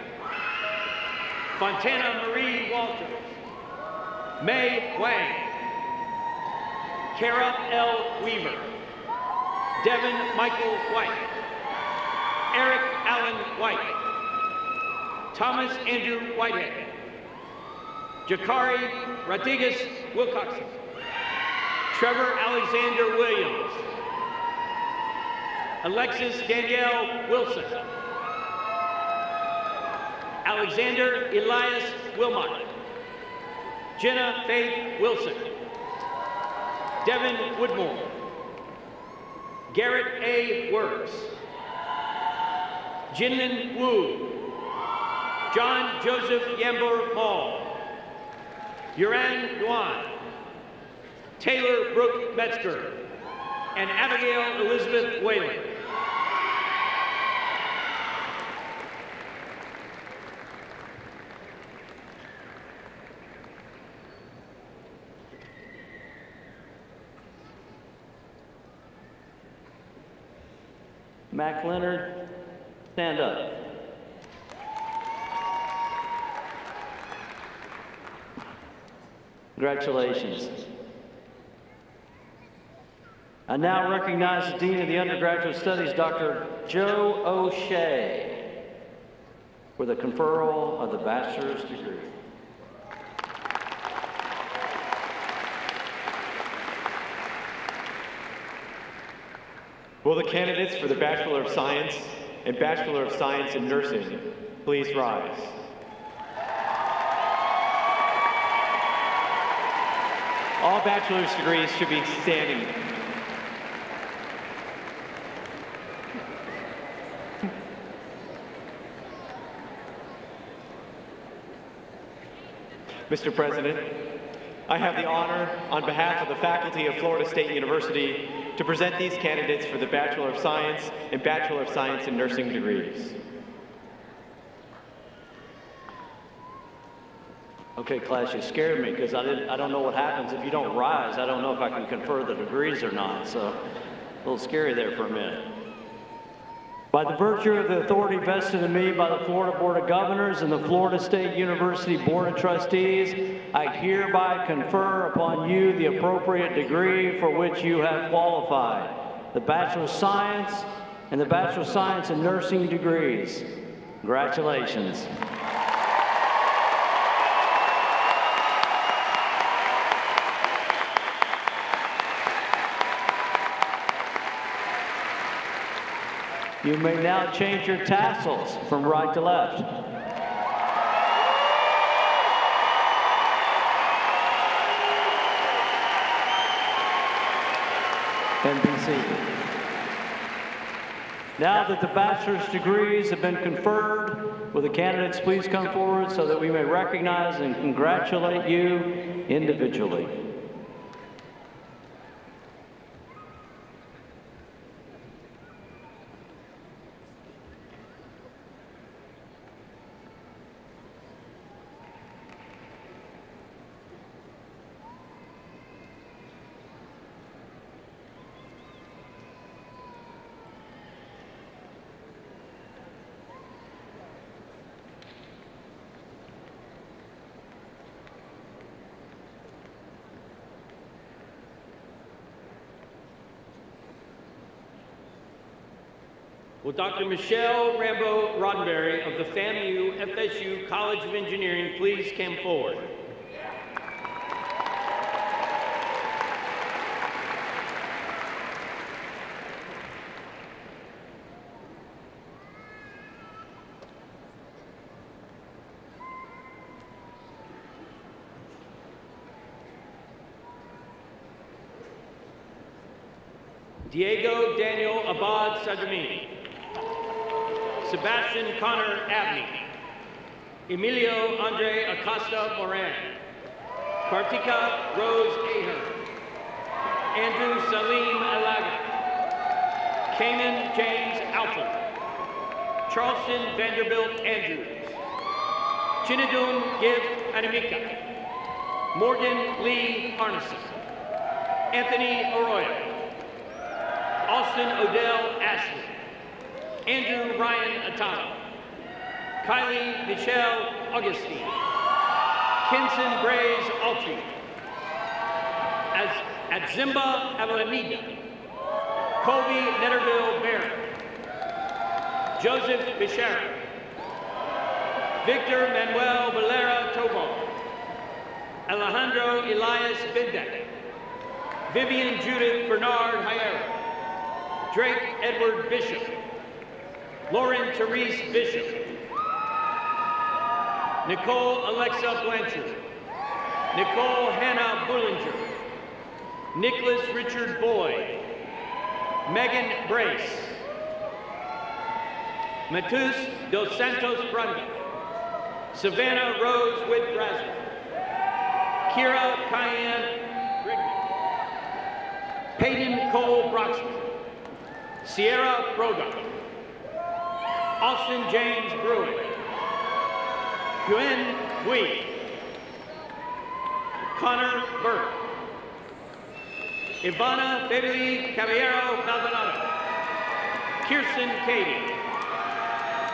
Fontana Marie Walters, May Wang, Kara L. Weaver, Devin Michael White, Eric Allen White, Thomas Andrew Whitehead, Jakari Rodriguez Wilcoxon, Trevor Alexander Williams, Alexis Danielle Wilson, Alexander Elias Wilmot, Jenna Faith Wilson, Devin Woodmore, Garrett A. Works, Jinlin Wu, John Joseph Yambor Mall, Yuran Yuan, Taylor Brooke Metzger, and Abigail Elizabeth Whalen. Mac Leonard, stand up. Congratulations. I now recognize the Dean of the Undergraduate Studies, Dr. Joe O'Shea, for the conferral of the bachelor's degree. Will the candidates for the Bachelor of Science and Bachelor of Science in Nursing please rise? All bachelor's degrees should be standing. Mr. President, I have the honor, on behalf of the faculty of Florida State University, to present these candidates for the Bachelor of Science and Bachelor of Science in Nursing degrees. Okay, class, you scared me because I don't know what happens if you don't rise. I don't know if I can confer the degrees or not, so a little scary there for a minute. By the virtue of the authority vested in me by the Florida Board of Governors and the Florida State University Board of Trustees, I hereby confer upon you the appropriate degree for which you have qualified, the Bachelor of Science and the Bachelor of Science in Nursing degrees. Congratulations. You may now change your tassels from right to left. And be seated. Now that the bachelor's degrees have been conferred, will the candidates please come forward so that we may recognize and congratulate you individually. Will Dr. Michelle Rambo Roddenberry of the FAMU FSU College of Engineering please come forward? Diego Daniel Abad Sadramini. Sebastian Connor Abney. Emilio Andre Acosta Moran. Kartika Rose Ahern. Andrew Salim Alaga. Cayman James Alton. Charleston Vanderbilt Andrews. Chinadum Gib Anamika. Morgan Lee Arneson. Anthony Arroyo. Austin Odell Ashley. Andrew Ryan Atano. Kylie Michelle Augustine. Kenson Braze Altry. Adzimba Avellaneda. Colby Netterville Barron. Joseph Bichara. Victor Manuel Valera Tobo. Alejandro Elias Bindek. Vivian Judith Bernard Hyera. Drake Edward Bishop. Lauren Therese Bishop. Nicole Alexa Blanchard. Nicole Hannah Bullinger. Nicholas Richard Boyd. Megan Brace. Matus Dos Santos Brunda. Savannah Rose Whitbrazer. Kira Cayenne Rigby. Peyton Cole Broxman. Sierra Broga. Austin James Bruin. Gwen Bui. Connor Burke. Ivana Beverly Caballero Maldonado. Kirsten Cady.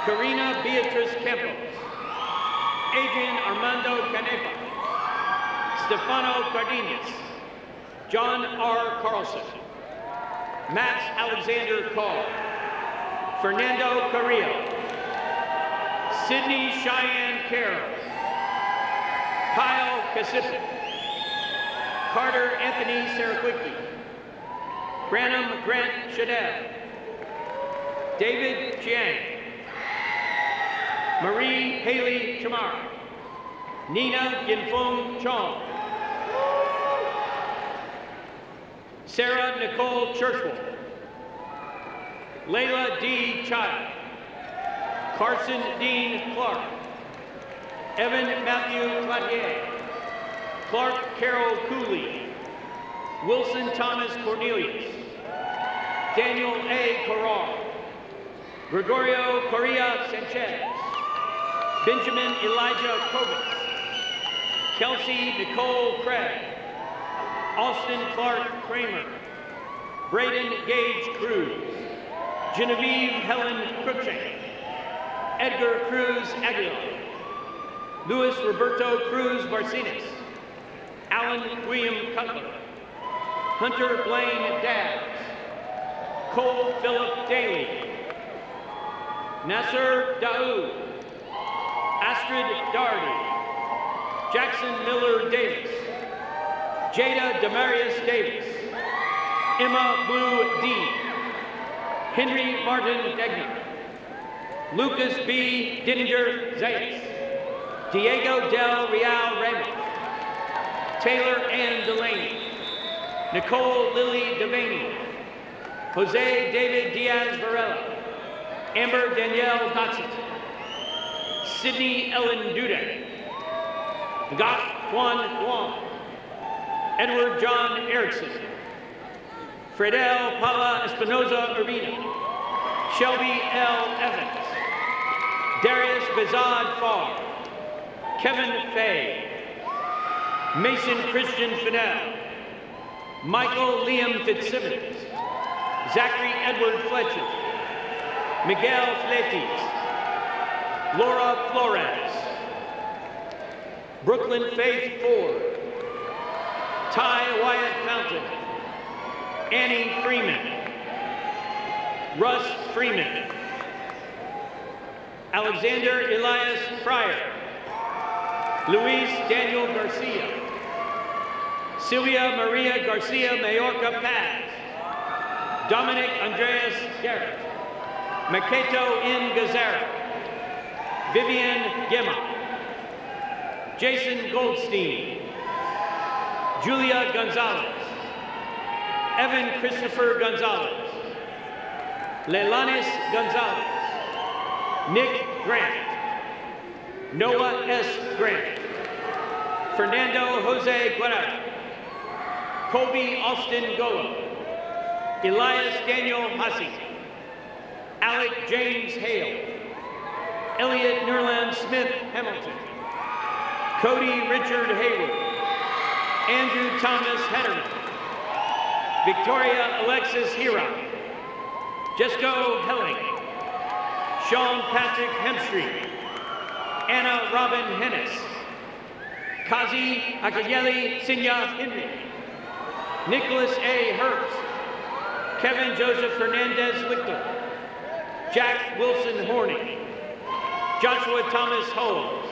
Karina Beatrice Campos. Adrian Armando Canepa. Stefano Cardenas. John R. Carlson. Max Alexander Call. Fernando Carrillo. Sydney Cheyenne Carroll. Kyle Kasipin. Carter Anthony Sarakwicki. Branham Grant Shadell. David Chiang. Marie Haley Chamara. Nina Yinfeng Chong. Sarah Nicole Churchwell. Layla D. Child. Carson Dean Clark. Evan Matthew Cladier. Clark Carroll Cooley. Wilson Thomas Cornelius. Daniel A. Corral. Gregorio Correa Sanchez. Benjamin Elijah Kovitz. Kelsey Nicole Craig. Austin Clark Kramer. Braden Gage Cruz. Genevieve Helen Cruikshank. Edgar Cruz Aguilar. Luis Roberto Cruz Barcenas. Alan William Cutler. Hunter Blaine Dabbs. Cole Philip Daly. Nasser Daoud. Astrid Dardy. Jackson Miller Davis. Jada Demarius Davis. Emma Blue Dean. Henry Martin Degner. Lucas B. Dininger Zayas. Diego Del Real Ramos. Taylor Ann Delaney. Nicole Lily Devaney. Jose David Diaz Varela. Amber Danielle Dotson. Sydney Ellen Dudek. Ngoc Quan Guam. Edward John Erickson. Fredel Paula Espinoza Urbina. Shelby L. Evans. Darius Bezad Farr. Kevin Fay. Mason Christian Fennell. Michael Liam Fitzsimmons. Zachary Edward Fletcher. Miguel Fletis. Laura Flores. Brooklyn Faith Ford. Ty Wyatt Fountain. Annie Freeman. Russ Freeman. Alexander Elias Fryer, Luis Daniel Garcia, Silvia Maria Garcia Mayorga Paz, Dominic Andreas Garrett, Maketo N. Gazara, Vivian Gemma, Jason Goldstein, Julia Gonzalez, Evan Christopher Gonzalez, Leilanis Gonzalez, Nick Grant, Noah S. Grant, Fernando Jose Guerrero, Colby Austin Golo, Elias Daniel Hussey, Alec James Hale, Elliot Nerland Smith Hamilton, Cody Richard Hayward, Andrew Thomas Hetterman, Victoria Alexis Hira, Jesco Helling, Sean Patrick Hemstreet, Anna Robin Hennis, Kazi Akayeli Sinya Henry, Nicholas A. Herbst, Kevin Joseph Fernandez Lichter, Jack Wilson Horning, Joshua Thomas Holmes,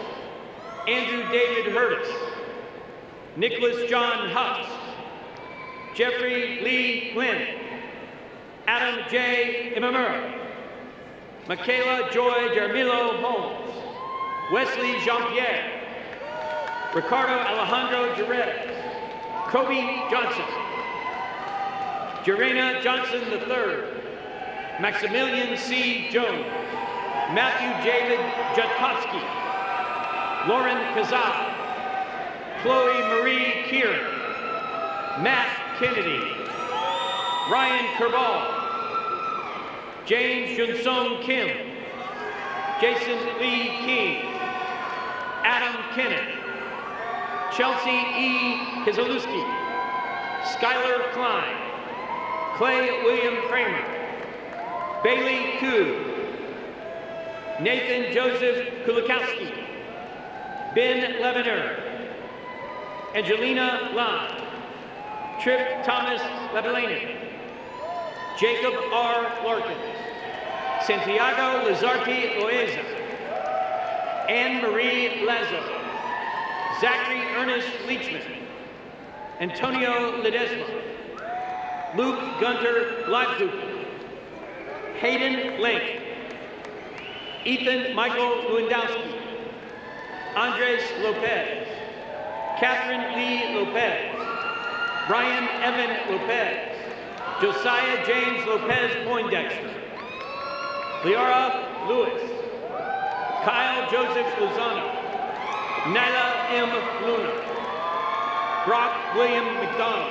Andrew David Hurtis, Nicholas John Hucks, Jeffrey Lee Quinn, Adam J. Imamura, Michaela Joy Jermilo Holmes, Wesley Jean-Pierre, Ricardo Alejandro Jerez, Kobe Johnson, Jerena Johnson III, Maximilian C. Jones, Matthew David Jatkowski, Lauren Kazal, Chloe Marie Kieran, Matt Kennedy, Ryan Kerbal, James Junsong Kim, Jason Lee King, Adam Kennett, Chelsea E. Kizalewski, Skylar Klein, Clay William Kramer, Bailey Koo, Nathan Joseph Kulikowski, Ben Lebaner, Angelina Lund, Trip Thomas Lebelainen, Jacob R. Larkins, Santiago Lizarti Loeza, Anne-Marie Lazo, Zachary Ernest Leachman, Antonio Ledesma, Luke Gunter Leibhuppen, Hayden Link, Ethan Michael Lewandowski, Andres Lopez, Catherine Lee Lopez, Brian Evan Lopez, Josiah James Lopez Poindexter, Leora Lewis, Kyle Joseph Lozano, Nyla M. Luna, Brock William McDonald,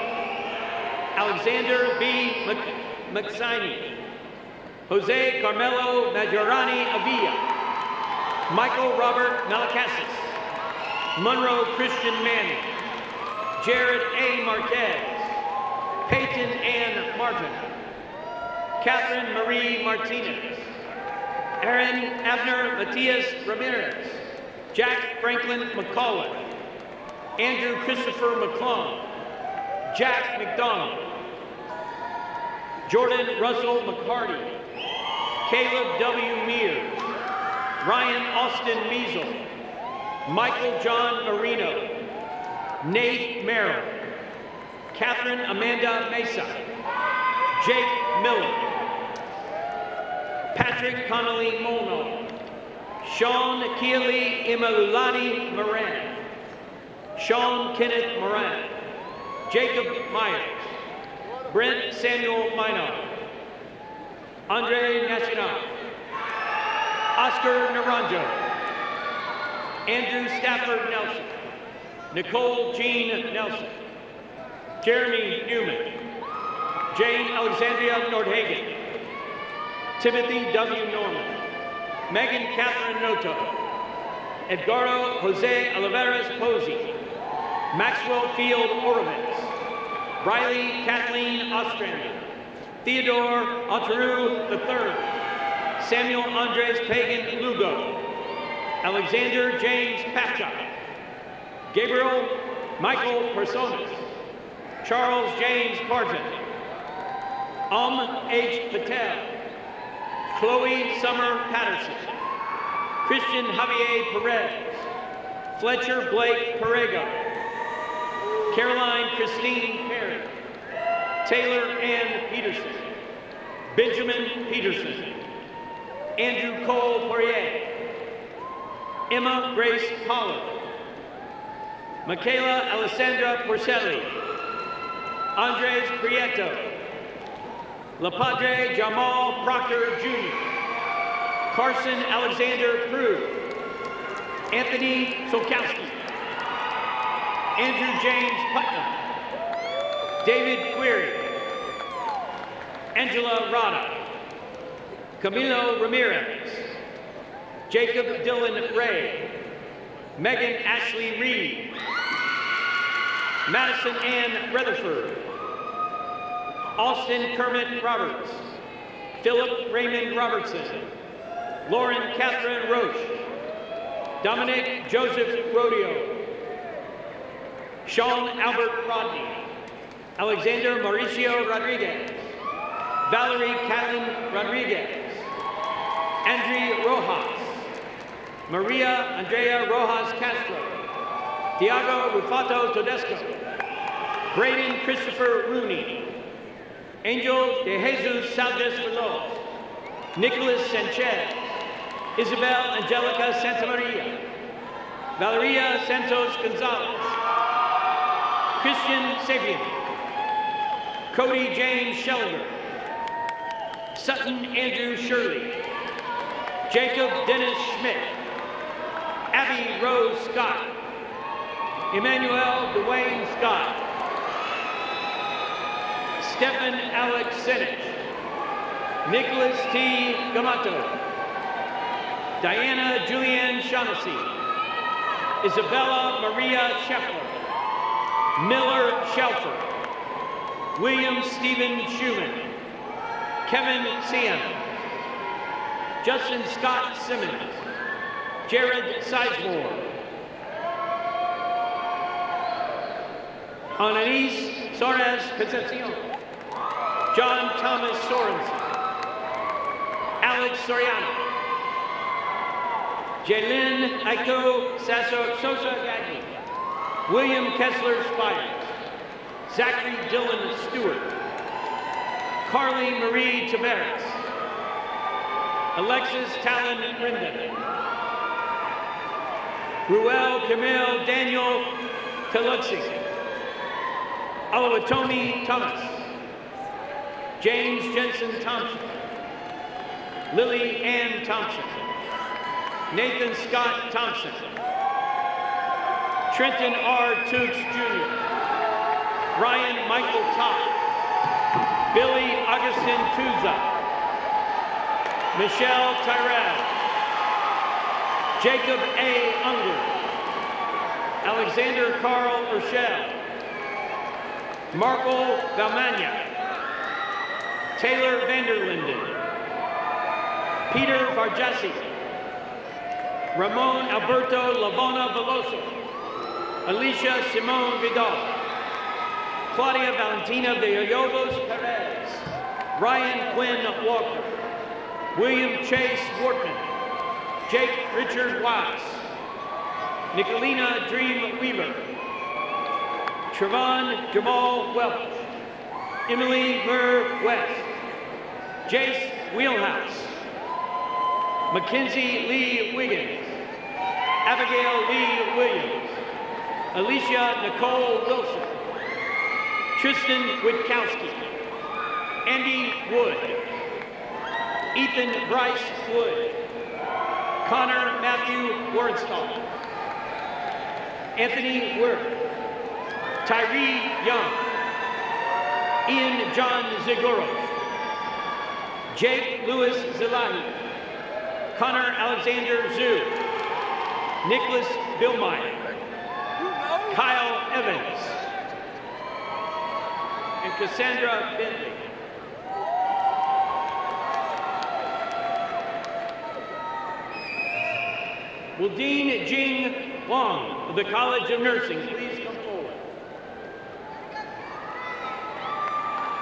Alexander B. McSiney, Jose Carmelo Majorani Avilla, Michael Robert Malakassis, Monroe Christian Manning, Jared A. Marquez, Peyton Ann Martin, Catherine Marie Martinez, Aaron Abner Matias Ramirez, Jack Franklin McCullough, Andrew Christopher McClung, Jack McDonald, Jordan Russell McCarty, Caleb W. Mears, Ryan Austin Measle, Michael John Marino, Nate Merrill, Catherine Amanda Mesa, Jake Miller, Patrick Connolly Molno, Sean Keely Imalulani Moran, Sean Kenneth Moran, Jacob Myers, Brent Samuel Minor, Andre Nacional, Oscar Naranjo, Andrew Stafford Nelson, Nicole Jean Nelson, Jeremy Newman, Jane Alexandria Nordhagen, Timothy W. Norman, Megan Catherine Noto, Edgardo Jose Oliveras Posey, Maxwell Field Orovitz, Riley Kathleen Ostrander, Theodore Auteru III, Samuel Andres Pagan Lugo, Alexander James Papchak, Gabriel Michael Personas, Charles James Parton, H. Patel, Chloe Summer Patterson, Christian Javier Perez, Fletcher Blake Perego, Caroline Christine Perry, Taylor Ann Peterson, Benjamin Peterson, Andrew Cole Poirier, Emma Grace Pollard, Michaela Alessandra Porcelli, Andres Prieto, LaPadre Jamal Proctor Jr., Carson Alexander Prue, Anthony Solkowski, Andrew James Putnam, David Query, Angela Rada, Camilo Ramirez, Jacob Dylan Ray, Megan Ashley Reed, Madison Ann Rutherford, Austin Kermit Roberts, Philip Raymond Robertson, Lauren Catherine Roche, Dominic Joseph Rodeo, Sean Albert Rodney, Alexander Mauricio Rodriguez, Valerie Callan Rodriguez, Andrea Rojas, Maria Andrea Rojas Castro, Tiago Rufato Todesco, Braden Christopher Rooney, Angel de Jesus Saldes Veloz, Nicholas Sanchez, Isabel Angelica Santamaria, Valeria Santos Gonzalez, Christian Sabian, Cody James Schellinger, Sutton Andrew Shirley, Jacob Dennis Schmidt, Abby Rose Scott, Emmanuel Dwayne Scott, Stephen Alex Senich, Nicholas T. Gamato, Diana Julianne Shaughnessy, Isabella Maria Scheffler, Miller Shelfer, William Stephen Schumann, Kevin Sienna, Justin Scott Simmons, Jared Sizemore, Anais Suarez Concepcion, John Thomas Sorensen, Alex Soriano, Jaylin Aiko Sosa Gagny, William Kessler Spires, Zachary Dylan Stewart, Carly Marie Tavares, Alexis Talon Brendan, Ruel Camille Daniel Kaluxi, Oluwatomi Thomas, James Jensen Thompson, Lily Ann Thompson, Nathan Scott Thompson, Trenton R. Tooks Jr., Ryan Michael Todd, Billy Augustin Tuza, Michelle Tyrell, Jacob A. Unger, Alexander Carl Urshel, Marco Valmagna, Taylor Vanderlinden, Peter Varjasi, Ramon Alberto Lavona Veloso, Alicia Simone Vidal, Claudia Valentina Villalobos Perez, Ryan Quinn Walker, William Chase Wortman, Jake Richard Watts, Nicolina Dream Weaver, Trevon Jamal Welch, Emily Murr West, Jace Wheelhouse, Mackenzie Lee Wiggins, Abigail Lee Williams, Alicia Nicole Wilson, Tristan Witkowski, Andy Wood, Ethan Bryce Wood, Connor Matthew Wernstall, Anthony Worth, Tyree Young, Ian John Ziguros, Jake Lewis Zilahi, Connor Alexander Zhu, Nicholas Billmeyer, Kyle Evans, and Cassandra Bentley. Will Dean Jing Wong of the College of Nursing please come forward?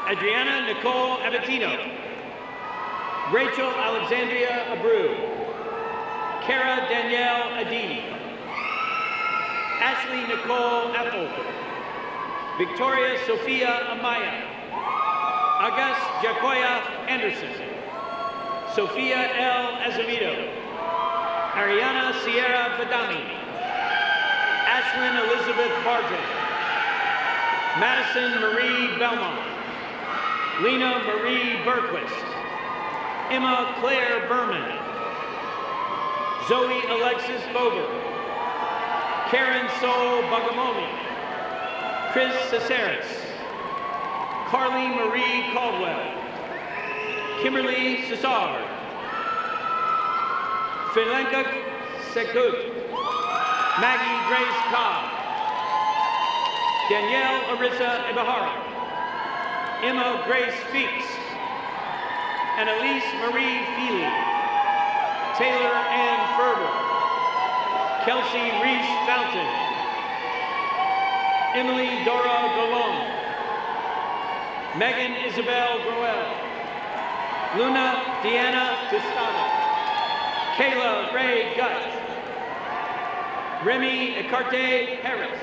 Adriana Nicole Abatino, Rachel Alexandria Abreu, Kara Danielle Adee, Ashley Nicole Ethel, Victoria Sophia Amaya, August Jacoya Anderson, Sophia L. Azevedo, Ariana Sierra Badami, Ashlyn Elizabeth Barton, Madison Marie Belmont, Lena Marie Berquist, Emma Claire Berman, Zoe Alexis Bober, Karen Sol Bagamomi, Chris Caceres, Carly Marie Caldwell, Kimberly Cesar, Filenka Sekut, Maggie Grace Cobb, Danielle Arissa Ibahara, Emma Grace Feeks, and Elise Marie Feely, Taylor Ann Ferber, Kelsey Reese Fountain, Emily Dora Golon, Megan Isabel Groel, Luna Deanna Tostado, Kayla Ray Gutch, Remy Ecarte Harris,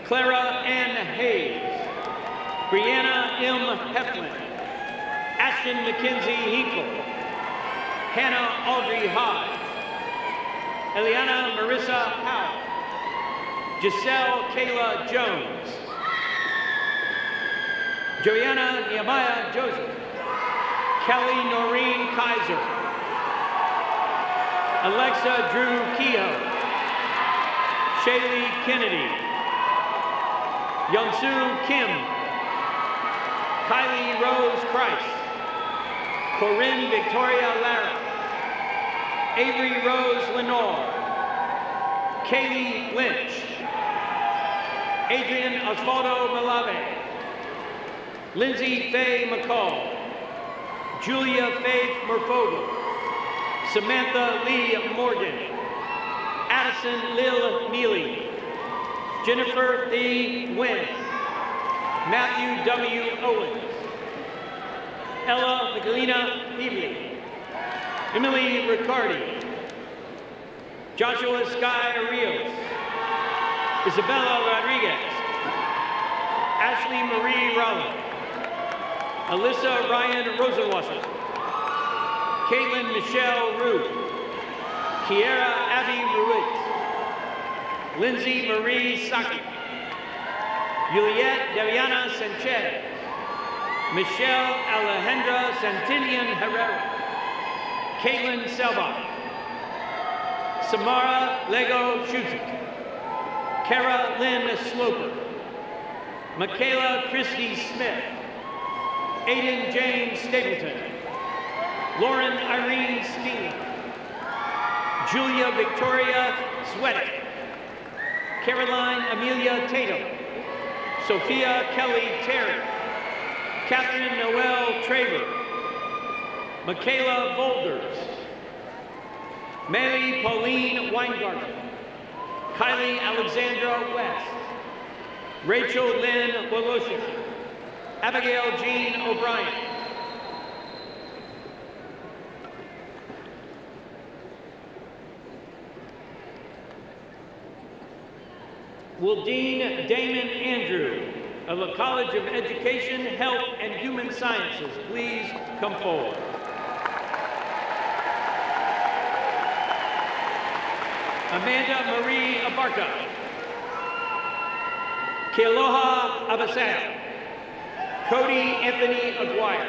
Clara Ann Hayes, Brianna M. Heflin, Ashton Mackenzie Hinkle, Hannah Audrey Hodge, Eliana Marissa Powell, Giselle Kayla Jones, Joanna Nehemiah Joseph, Kelly Noreen Kaiser, Alexa Drew Kehoe, Shaylee Kennedy, Youngsu Kim, Kylie Rose Christ, Corinne Victoria Lara, Avery Rose Lenore, Kaylee Lynch, Adrian Osvaldo Malave, Lindsay Faye McCall, Julia Faith Murfogle, Samantha Lee Morgan, Addison Lil Neely, Jennifer Thee Wynn, Matthew W. Owens, Ella Michelina Healy, Emily Riccardi, Joshua Sky Rios, Isabella Rodriguez, Ashley Marie Rowland, Alyssa Ryan Rosenwasser, Caitlin Michelle Ruth, Kiera Abby Ruiz, Lindsay Marie Saki, Juliette Deviana Sanchez, Michelle Alejandra Santinian Herrera, Caitlin Selbach, Samara Lego Schuzik, Kara Lynn Sloper, Michaela Christie Smith, Aiden James Stapleton, Lauren Irene Steen, Julia Victoria Sweaty, Caroline Amelia Tatum, Sophia Kelly Terry, Catherine Noel Traver, Michaela Boulders, Mary Pauline Weingarten, Kylie Alexandra West, Rachel Lynn Woloshik, Abigail Jean O'Brien, will Dean Damon Andrew of the College of Education, Health, and Human Sciences please come forward. Amanda Marie Abarca, Kealoha Abasaya, Cody Anthony Aguirre,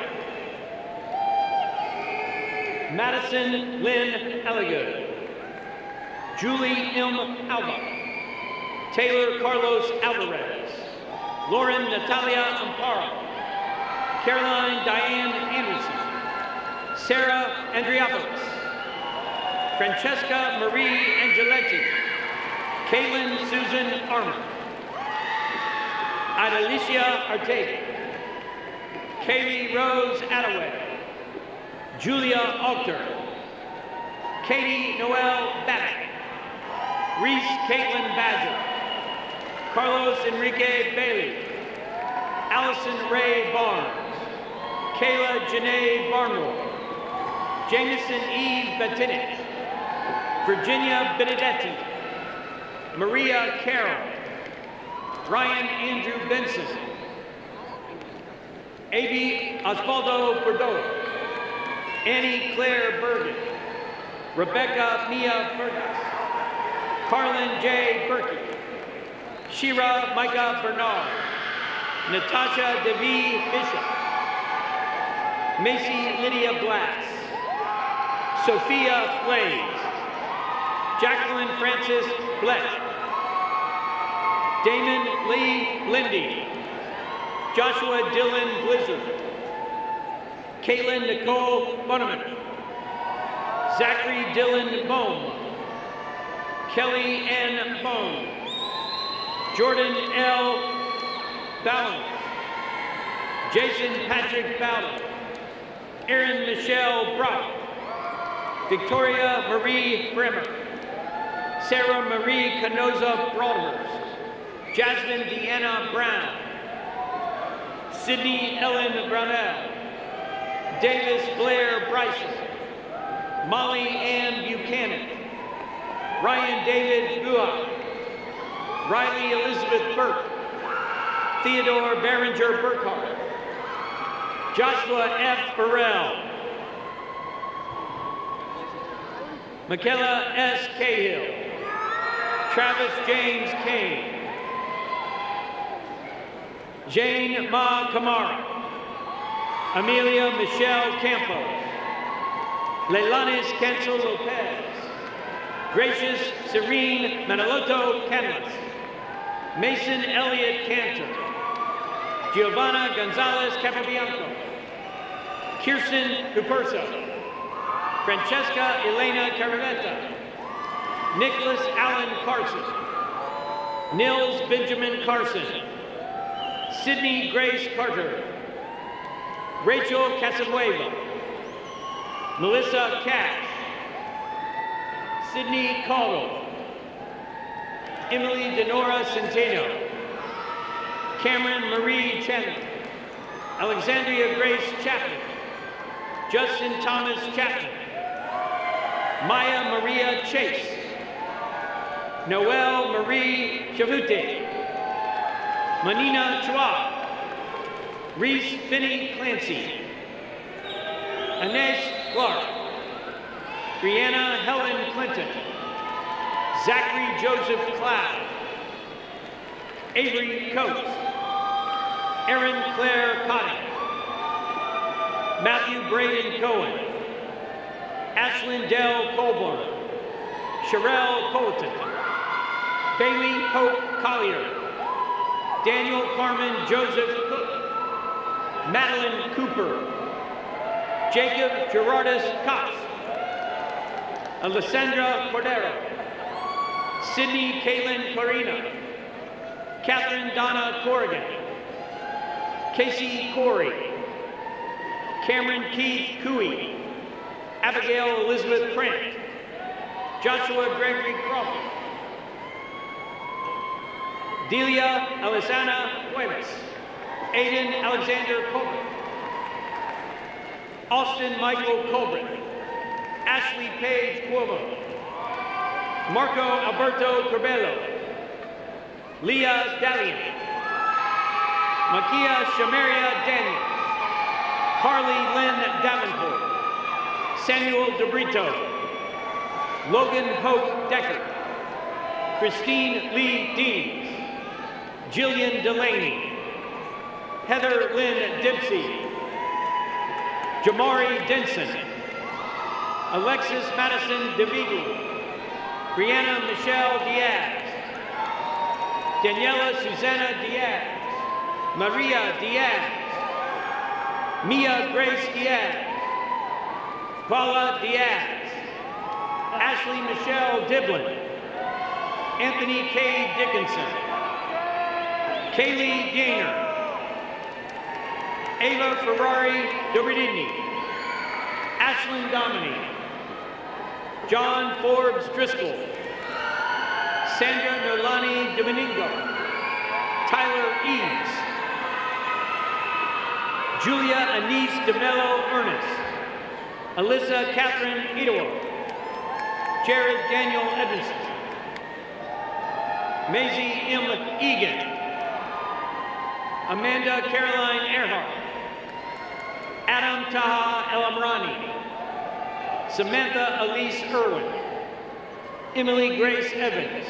Madison Lynn Elligood, Julie M. Alba, Taylor Carlos Alvarez, Lauren Natalia Amparo, Caroline Diane Anderson, Sarah Andriopoulos, Francesca Marie Angeletti, Caitlin Susan Armour, Adelicia Artega, Kaylee Rose Attaway, Julia Alter, Katie Noel Babbitt, Reese Caitlin Badger, Carlos Enrique Bailey, Allison Ray Barnes, Kayla Janae Barnwell, Jameson Eve Batinich, Virginia Benedetti, Maria Carroll, Ryan Andrew Benson, A.B. Osvaldo Bordeaux, Annie Claire Bergen, Rebecca Mia Fergus, Carlin J. Berkey, Shira Micah Bernard, Natasha Devi Bishop, Macy Lydia Blass, Sophia Flays, Jacqueline Frances Blett, Damon Lee Lindy, Joshua Dylan Blizzard, Caitlin Nicole Boneman, Zachary Dylan Bone, Kelly Ann Bone, Jordan L. Bowden, Jason Patrick Bowden, Erin Michelle Brock, Victoria Marie Bremer, Sarah Marie Canoza Broadhurst, Jasmine Deanna Brown, Sydney Ellen Brownell, Davis Blair Bryson, Molly Ann Buchanan, Ryan David Buak, Riley Elizabeth Burke, Theodore Berenger Burkhardt, Joshua F. Burrell, Michaela S. Cahill, Travis James Kane, Jane Ma Kamara, Amelia Michelle Campos, Leilanis Cancel Lopez, Gracious Serene Manaloto Canlas, Mason Elliott Cantor, Giovanna Gonzalez Capobianco, Kirsten Cuperso, Francesca Elena Caravetta, Nicholas Allen Carson, Nils Benjamin Carson, Sydney Grace Carter, Rachel Casanueva, Melissa Cash, Sydney Caldwell, Emily Denora Centeno, Cameron Marie Chandler, Alexandria Grace Chapman, Justin Thomas Chapman, Maya Maria Chase, Noelle Marie Chavute, Manina Chua, Reese Finney Clancy, Ines Clark, Brianna Helen Clinton, Zachary Joseph Cloud, Avery Coates, Erin Claire Cotting, Matthew Braden Cohen, Ashlyn Dell Colborn, Sherelle Colton, Bailey Hope Collier, Daniel Carmen Joseph Cook, Madeline Cooper, Jacob Gerardus Cox, Alessandra Cordero, Sydney Caitlin Clarina, Catherine Donna Corrigan, Casey Corey, Cameron Keith Cooey, Abigail Elizabeth Prant, Joshua Gregory Crawford, Delia Alessandra Cuevas, Aiden Alexander Colbert, Austin Michael Colbert, Ashley Paige Cuomo, Marco Alberto Corbello, Leah Dalian, Makia Shamaria Daniels, Carly Lynn Davenport, Samuel DeBrito, Logan Hope Decker, Christine Lee Deans, Jillian Delaney, Heather Lynn Dempsey, Jamari Denson, Alexis Madison DeVigli, Brianna Michelle Diaz, Daniela Susanna Diaz, Maria Diaz, Mia Grace Diaz, Paula Diaz, Ashley Michelle Diblin, Anthony K. Dickinson, Kaylee Gaynor, Ava Ferrari Dobridini, Ashlyn Domini, John Forbes Driscoll, Sandra Nolani Domingo, Tyler Eves, Julia Anise DeMello Ernest, Alyssa Catherine Edoa, Jared Daniel Edmondson. Maisie M. Egan. Amanda Caroline Earhart. Adam Taha El Amrani. Samantha Elise Irwin. Emily Grace Evans.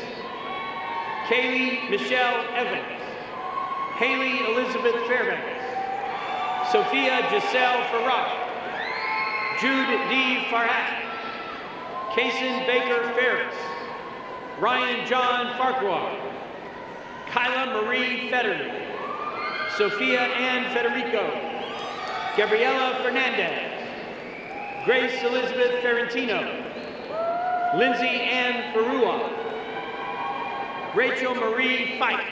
Kaylee Michelle Evans. Haley Elizabeth Fairbanks. Sophia Giselle Farrar. Jude D. Farhat. Kaysen Baker Ferris. Ryan John Farquhar. Kyla Marie Fetterly. Sophia Ann Federico. Gabriela Fernandez. Grace Elizabeth Ferrentino. Lindsay Ann Ferrua. Rachel Marie Fike.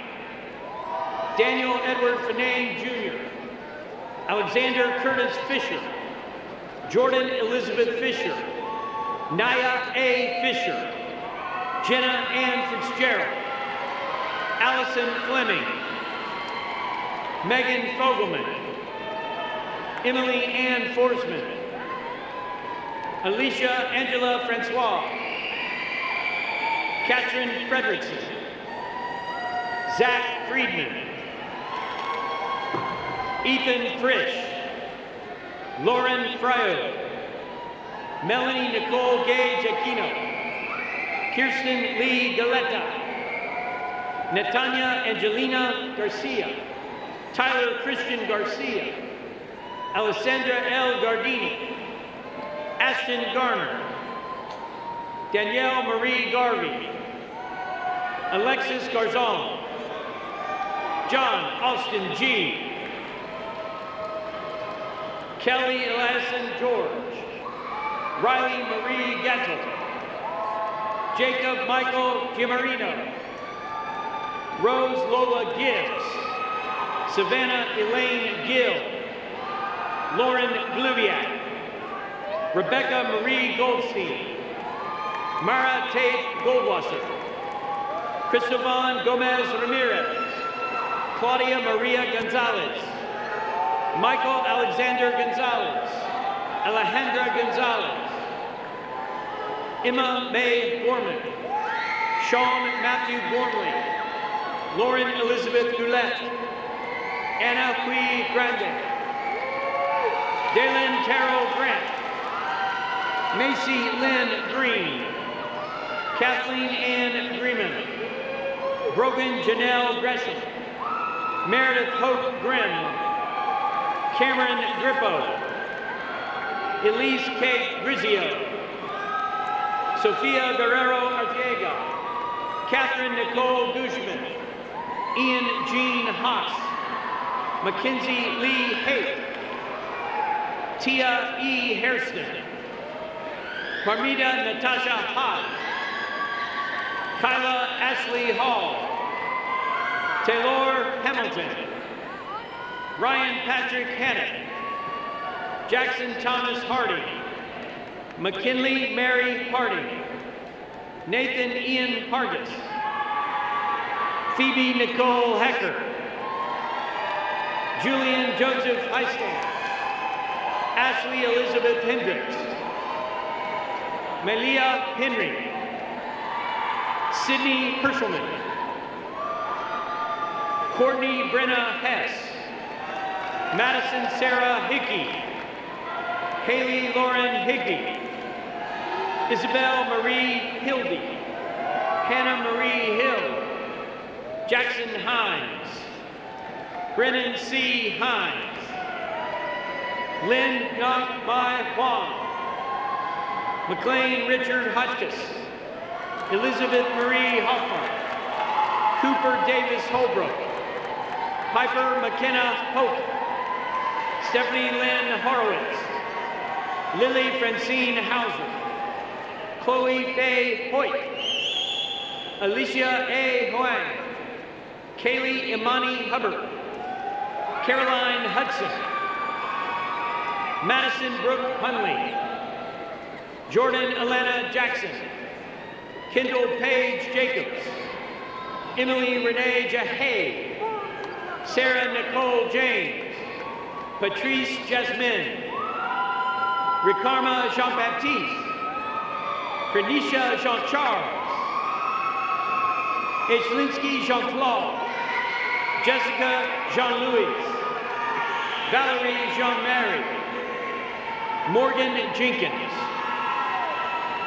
Daniel Edward Finane Jr. Alexander Curtis Fisher. Jordan Elizabeth Fisher. Naya A. Fisher. Jenna Ann Fitzgerald. Allison Fleming. Megan Fogelman. Emily Ann Forsman. Alicia Angela Francois. Katrin Fredrickson. Zach Friedman. Ethan Frisch. Lauren Fryo. Melanie Nicole Gage Aquino. Kirsten Lee Galetta. Netanya Angelina Garcia. Tyler Christian Garcia. Alessandra L. Gardini. Ashton Garner. Danielle Marie Garvey. Alexis Garzon. John Austin G. Kelly Addison George. Riley Marie Gattel. Jacob Michael Gimarino. Rose Lola Gibbs. Savannah Elaine Gill. Lauren Glubiak. Rebecca Marie Goldstein. Mara Tate Goldwasser. Cristovan Gomez Ramirez. Claudia Maria Gonzalez. Michael Alexander Gonzalez. Alejandra Gonzalez. Emma Mae Gorman. Sean Matthew Gormley. Lauren Elizabeth Goulet. Anna Hui Grande. Dalen Carol Grant. Macy Lynn Green. Kathleen Ann Freeman. Brogan Janelle Gresham. Meredith Hope Grimm. Cameron Grippo. Elise Kate Grizio. Sofia Guerrero Arteaga. Catherine Nicole Dushman. Ian Jean Haas. Mackenzie Lee Haight. Tia E. Hairston. Parmita Natasha Hodge. Kyla Ashley Hall. Taylor Hamilton. Ryan Patrick Hannock. Jackson Thomas Hardy. McKinley Mary Harding. Nathan Ian Hargis. Phoebe Nicole Hecker. Julian Joseph Heistand. Ashley Elizabeth Hendricks. Melia Henry. Sydney Hershelman. Courtney Brenna Hess. Madison Sarah Hickey. Haley Lauren Higby. Isabel Marie Hildy. Hannah Marie Hill. Jackson Hines. Brennan C. Hines. Lynn Nok Mai Huang. McLean Richard Hotchkiss. Elizabeth Marie Hoffman. Cooper Davis Holbrook. Piper McKenna Hope. Stephanie Lynn Horowitz. Lily Francine Hauser. Chloe Faye Hoyt. Alicia A. Huang. Kaylee Imani Hubbard. Caroline Hudson. Madison Brooke Hunley. Jordan Alana Jackson. Kendall Paige Jacobs. Emily Renee Jahay. Sarah Nicole James. Patrice Jasmine. Ricarma Jean-Baptiste. Krenisha Jean-Charles. Echlinsky Jean-Claude. Jessica Jean-Louis. Valerie Jean-Marie. Morgan Jenkins.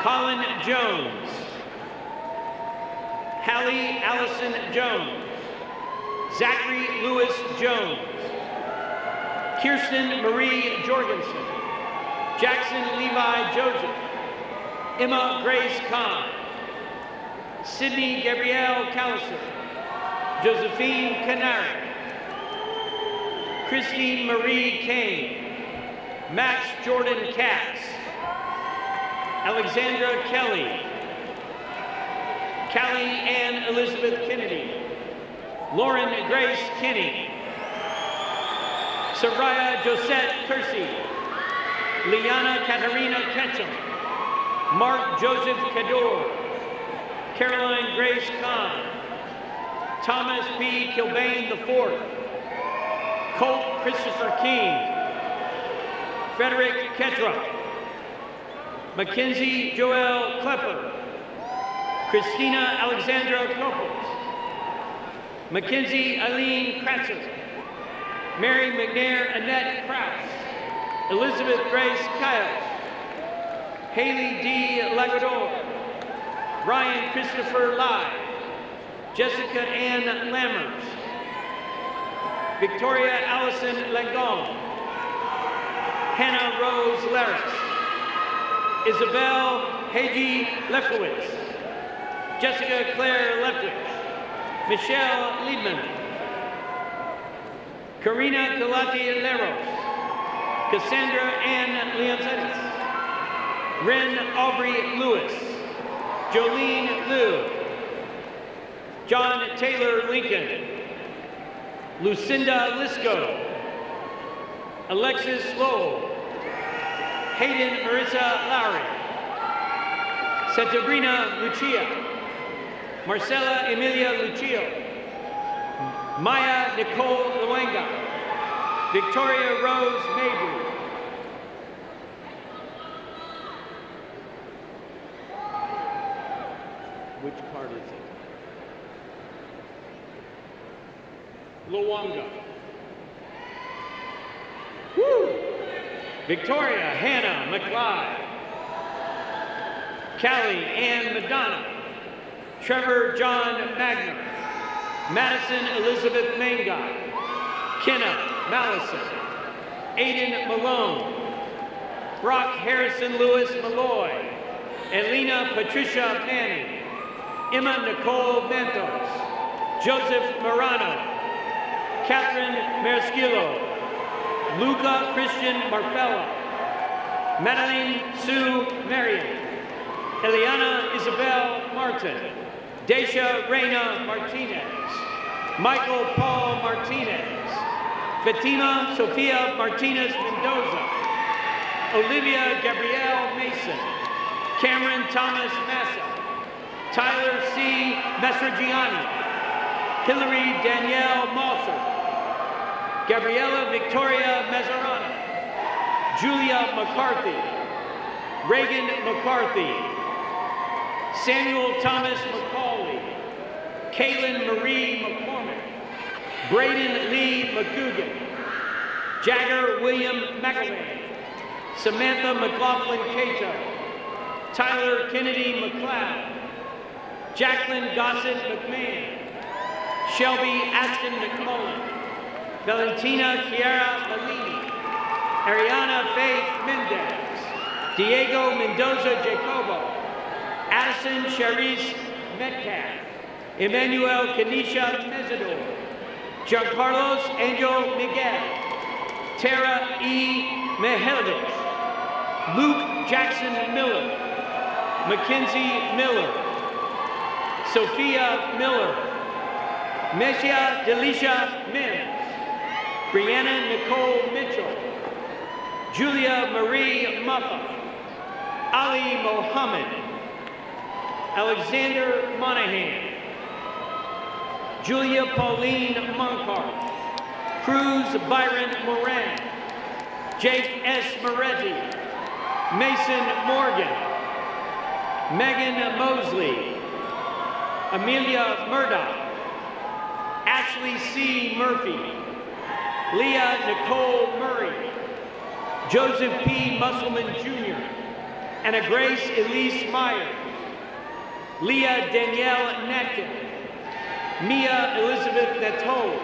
Colin Jones. Hallie Allison Jones. Zachary Lewis Jones. Kirsten Marie Jorgensen. Jackson Levi Joseph. Emma Grace Kahn. Sydney Gabrielle Callison. Josephine Canary. Christine Marie Kane. Max Jordan Katz. Alexandra Kelly. Callie Ann Elizabeth Kennedy. Lauren Grace Kinney. Soraya Josette Kersey. Liana Katarina Ketchum. Mark Joseph Cador. Caroline Grace Kahn. Thomas P. Kilbane IV. Colt Christopher King. Frederick Ketra. Mackenzie Joel Klepper. Christina Alexandra Coppels. Mackenzie Eileen Kratzer. Mary McNair Annette Krause. Elizabeth Grace Kyle. Haley D. Lagador. Ryan Christopher Lai. Jessica Ann Lammers. Victoria Allison Langone. Hannah Rose Larris. Isabel Hagee Lefkowitz. Jessica Claire Leftwich. Michelle Liebman. Karina Galati Leros. Cassandra Ann Leonzetis. Ren Aubrey Lewis. Jolene Liu. John Taylor Lincoln. Lucinda Lisco. Alexis Lowell. Hayden Marissa Lowry. Santabrina Lucia. Marcela Emilia Lucio. Maya Nicole Luenga. Victoria Rose Mabry. Which card is it? Luonga. Woo! Victoria Hannah McLeod. Callie Ann Madonna. Trevor John Magner. Madison Elizabeth Mangott. Kenna Mallison. Aiden Malone. Brock Harrison Lewis Malloy. Elena Patricia Manning. Emma Nicole Mantos. Joseph Morano. Catherine Marisquillo. Luca Christian Marfella. Madeline Sue Marion. Eliana Isabel Martin. Daisha Reina Martinez. Michael Paul Martinez. Fatima Sofia Martinez Mendoza. Olivia Gabrielle Mason. Cameron Thomas Massa. Tyler C. Mastrogiani. Hillary Danielle Mosser. Gabriella Victoria Mazzarana. Julia McCarthy. Reagan McCarthy. Samuel Thomas McCauley. Kaylin Marie McCormick. Braden Lee McGugan. Jagger William McElwain. Samantha McLaughlin Cato. Tyler Kennedy McLeod. Jacqueline Gossett McMahon. Shelby Aston McMullen. Valentina Chiara Malini. Ariana Faith Mendez. Diego Mendoza Jacobo. Addison Charisse Metcalf. Emmanuel Kenisha Mesidor. Giancarlos Angel Miguel. Tara E. Mihailovich. Luke Jackson Miller. Mackenzie Miller. Sophia Miller. Messia Delisha Mims. Brianna Nicole Mitchell. Julia Marie Muffa. Ali Mohammed. Alexander Monahan. Julia Pauline Moncart. Cruz Byron Moran. Jake S. Moretti. Mason Morgan. Megan Mosley, Amelia Murdoch, Ashley C. Murphy, Leah Nicole Murray, Joseph P. Musselman Jr., Anna Grace Elise Meyer, Leah Danielle Natkin, Mia Elizabeth Nateau,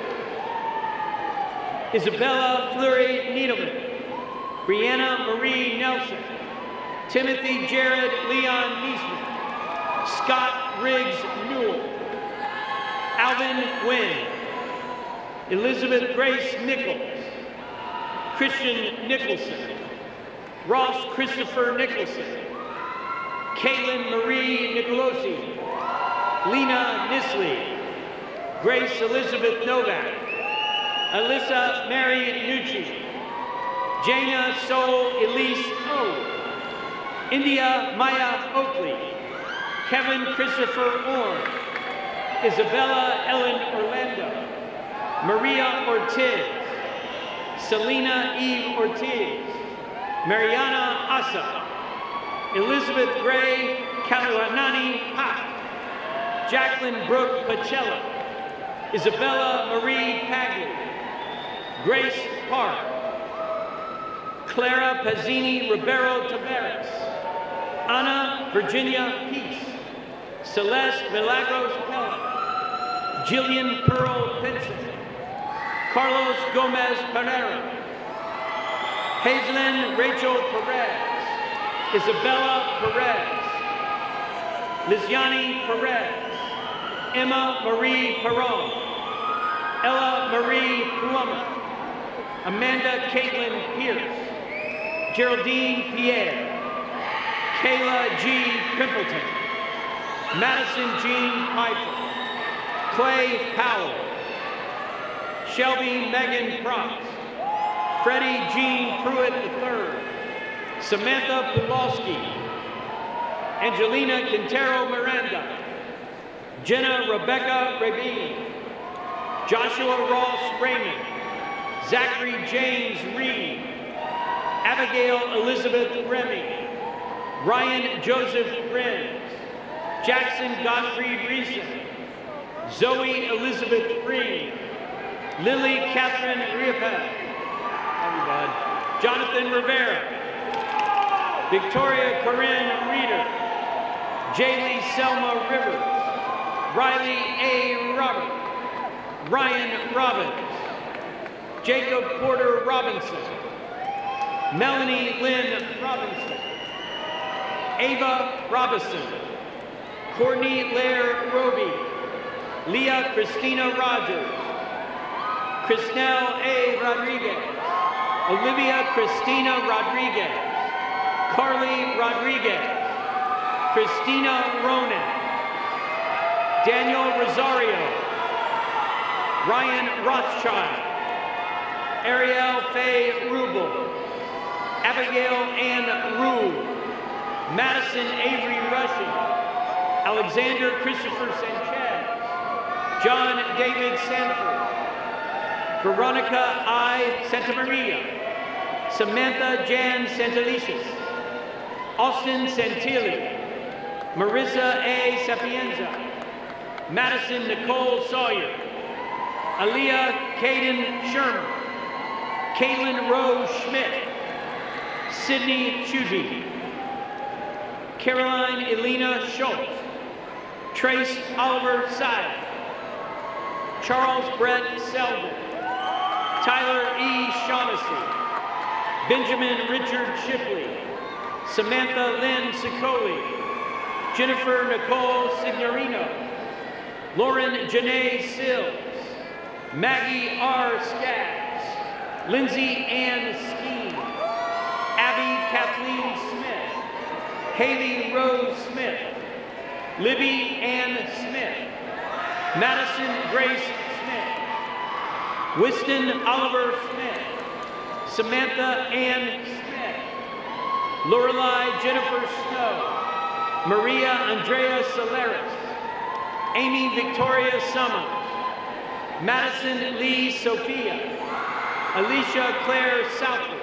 Isabella Fleury Needleman, Brianna Marie Nelson, Timothy Jared Leon Niesman, Scott Riggs Newell, Alvin Wynn, Elizabeth Grace Nichols, Christian Nicholson, Ross Christopher Nicholson, Caitlin Marie Nicolosi, Lena Nisley, Grace Elizabeth Novak, Alyssa Mary Nucci, Jana Sol Elise O, India Maya Oakley, Kevin Christopher Orr, Isabella Ellen Orlando, Maria Ortiz, Selena Eve Ortiz, Mariana Asa, Elizabeth Gray Kaluanani Pak, Jacqueline Brooke Pacella, Isabella Marie Pagli, Grace Park, Clara Pazzini Ribeiro Taveras, Ana Virginia Peace, Celeste Milagros Pella, Jillian Pearl Pinson, Carlos Gomez Pereira, Hazelyn Rachel Perez, Isabella Perez, Liziani Perez, Emma Marie Perron, Ella Marie Plummer, Amanda Caitlin Pierce, Geraldine Pierre, Kayla G. Pimpleton, Madison Jean Piper, Clay Powell, Shelby Megan Props, Freddie Jean Pruitt III, Samantha Pulowski, Angelina Quintero Miranda, Jenna Rebecca Rabin, Joshua Ross Raymond, Zachary James Reed, Abigail Elizabeth Remy, Ryan Joseph Renz, Jackson Godfrey Reeson, Zoe Elizabeth Green, Lily Catherine Riepel, Jonathan Rivera, Victoria Corinne Reeder, Jaylee Selma Rivers, Riley A. Robert, Ryan Robbins, Jacob Porter Robinson, Melanie Lynn Robinson, Ava Robinson, Courtney Lair Roby, Leah Christina Rogers, Chrisnell A. Rodriguez, Olivia Christina Rodriguez, Carly Rodriguez, Christina Ronan, Daniel Rosario, Ryan Rothschild, Ariel Faye Rubel, Abigail Ann Rue, Madison Avery Rushing, Alexander Christopher Sanchez, John David Sanford, Veronica I. Santamaria, Samantha Jan Santalicious, Austin Santilli, Marissa A. Sapienza, Madison Nicole Sawyer, Aaliyah Caden Sherman, Caitlin Rose Schmidt, Sydney Chudy, Caroline Elena Schultz, Trace Oliver Side, Charles Brett Selden, Tyler E. Shaughnessy, Benjamin Richard Shipley, Samantha Lynn Sicoli, Jennifer Nicole Signorino, Lauren Janae Sills, Maggie R. Skaggs, Lindsay Ann Skeen, Abby Kathleen Smith, Haley Rose Smith, Libby Ann Smith, Madison Grace Smith, Wyston Oliver Smith, Samantha Ann Smith, Lorelei Jennifer Snow, Maria Andrea Solaris, Amy Victoria Summers, Madison Lee Sophia, Alicia Claire Southwood,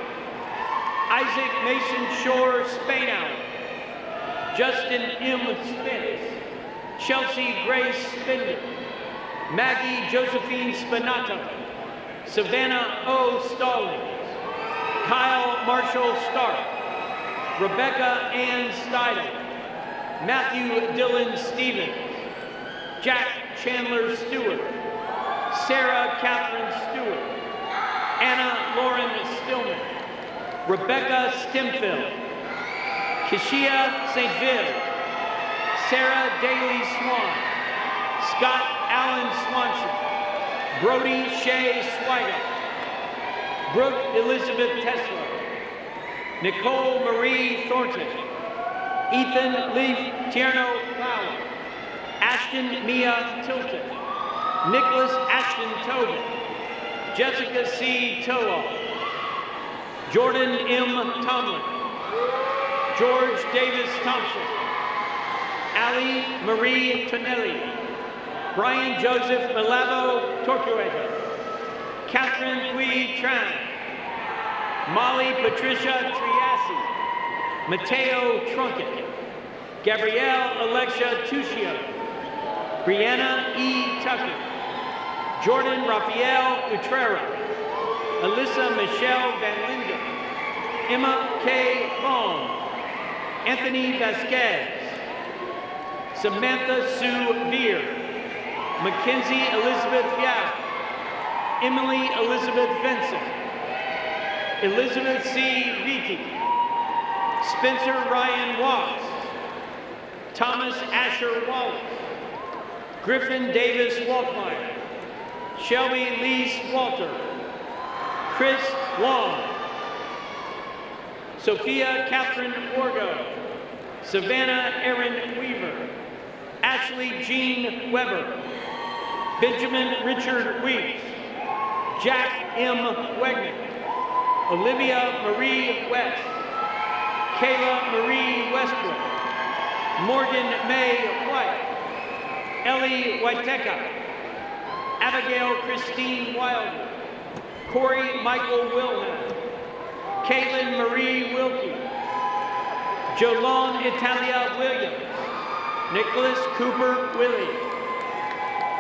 Isaac Mason Shore Spainhour, Justin M. Spence, Chelsea Grace Spender, Maggie Josephine Spinato, Savannah O. Stallings, Kyle Marshall Stark, Rebecca Ann Steidel, Matthew Dylan Stevens, Jack Chandler Stewart, Sarah Catherine Stewart, Anna Lauren Stillman, Rebecca Stimfield, Kishia St. Viv, Sarah Daly Swan, Scott Allen Swanson, Brody Shea Swigert, Brooke Elizabeth Tesla, Nicole Marie Thornton, Ethan Leaf Tierno Fowler, Ashton Mia Tilton, Nicholas Ashton Tobin, Jessica C. Toa, Jordan M. Tomlin, George Davis Thompson, Ali Marie Tonelli, Brian Joseph Malavo Torqueta, Catherine Kui Tran, Molly Patricia Triassi, Mateo Trunkett, Gabrielle Alexia Tuccio, Brianna E. Tucker, Jordan Rafael Utrera, Alyssa Michelle Van Linden, Emma K. Vaughn, Anthony Vasquez, Samantha Sue Veer, Mackenzie Elizabeth Yap, Emily Elizabeth Vincent, Elizabeth C. Vitti, Spencer Ryan Watts, Thomas Asher Wallace, Griffin Davis Waltmeyer, Shelby Lease Walter, Chris Long, Sophia Catherine Orgo, Savannah Erin Weaver, Ashley Jean Weber, Benjamin Richard Weeks, Jack M. Wegman, Olivia Marie West, Kayla Marie Westbrook, Morgan May White, Ellie Waiteka, Abigail Christine Wilder, Corey Michael Wilhelm, Caitlin Marie Wilkie, Jolon Italia Williams, Nicholas Cooper Willie,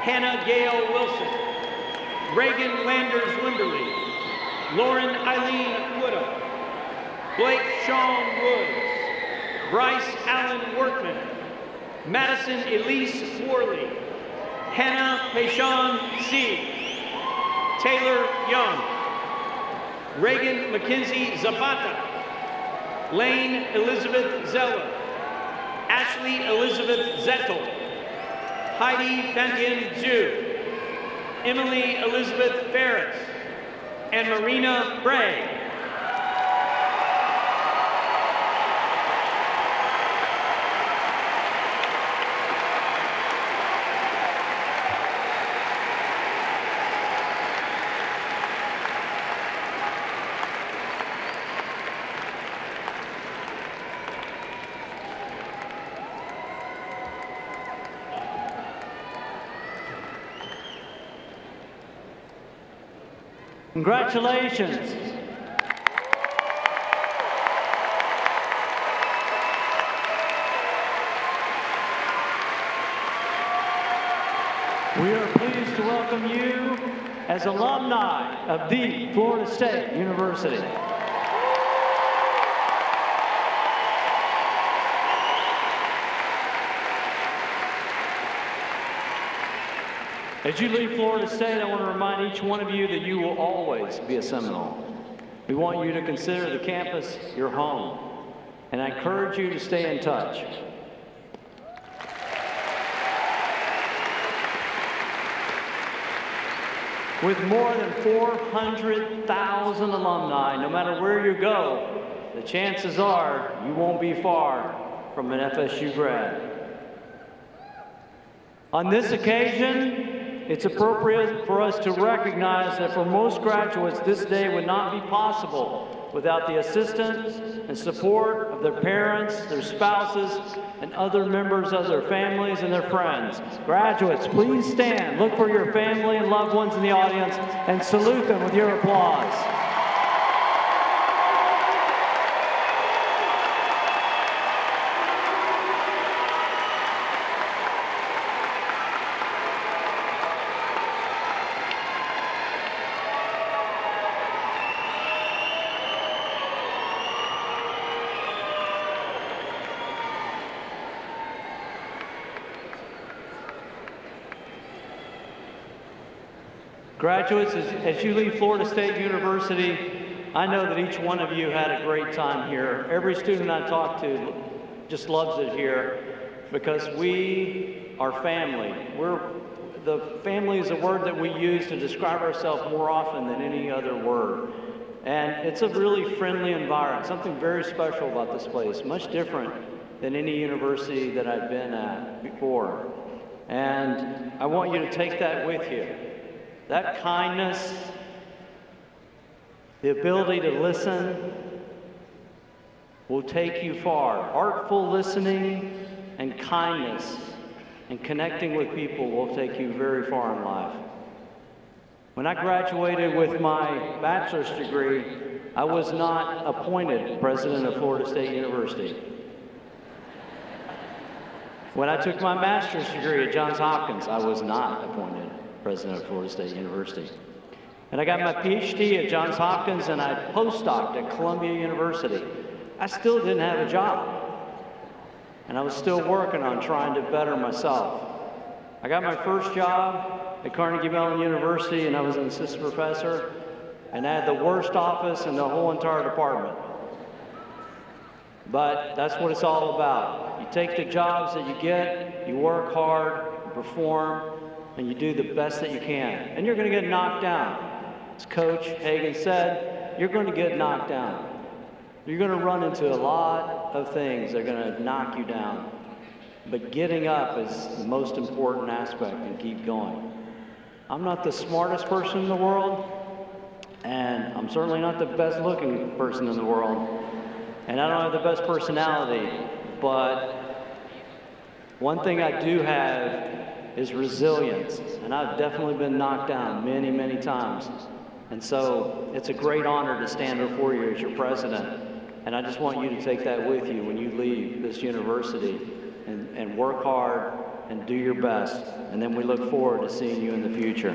Hannah Gail Wilson, Reagan Landers Wimberly, Lauren Eileen Woodham, Blake Sean Woods, Bryce Allen Workman, Madison Elise Worley, Hannah Mayshawn C., Taylor Young, Reagan Mackenzie Zapata, Lane Elizabeth Zeller, Ashley Elizabeth Zettel, Heidi Fantien Zhu, Emily Elizabeth Ferris, and Marina Bray. Congratulations. We are pleased to welcome you as alumni of the Florida State University. As you leave Florida State, I want to remind each one of you that you will always be a Seminole. We want you to consider the campus your home, and I encourage you to stay in touch. With more than 400,000 alumni, no matter where you go, the chances are you won't be far from an FSU grad. On this occasion, it's appropriate for us to recognize that for most graduates, this day would not be possible without the assistance and support of their parents, their spouses, and other members of their families and their friends. Graduates, please stand, look for your family and loved ones in the audience, and salute them with your applause. Graduates, as you leave Florida State University, I know that each one of you had a great time here. Every student I talk to just loves it here because we are family. The family is a word that we use to describe ourselves more often than any other word. And it's a really friendly environment, something very special about this place, much different than any university that I've been at before. And I want you to take that with you. That kindness, the ability to listen, will take you far. Artful listening and kindness and connecting with people will take you very far in life. When I graduated with my bachelor's degree, I was not appointed president of Florida State University. When I took my master's degree at Johns Hopkins, I was not appointed president of Florida State University. And I got my PhD at Johns Hopkins and I postdoced at Columbia University. I still didn't have a job. And I was still working on trying to better myself. I got my first job at Carnegie Mellon University and I was an assistant professor and I had the worst office in the whole entire department. But that's what it's all about. You take the jobs that you get, you work hard, you perform, and you do the best that you can. And you're going to get knocked down. As Coach Hagan said, you're going to get knocked down. You're going to run into a lot of things that are going to knock you down. But getting up is the most important aspect and keep going. I'm not the smartest person in the world, and I'm certainly not the best looking person in the world, and I don't have the best personality, but one thing I do have is resilience, and I've definitely been knocked down many, many times. And so it's a great honor to stand before you as your president, and I just want you to take that with you when you leave this university and work hard and do your best, and then we look forward to seeing you in the future.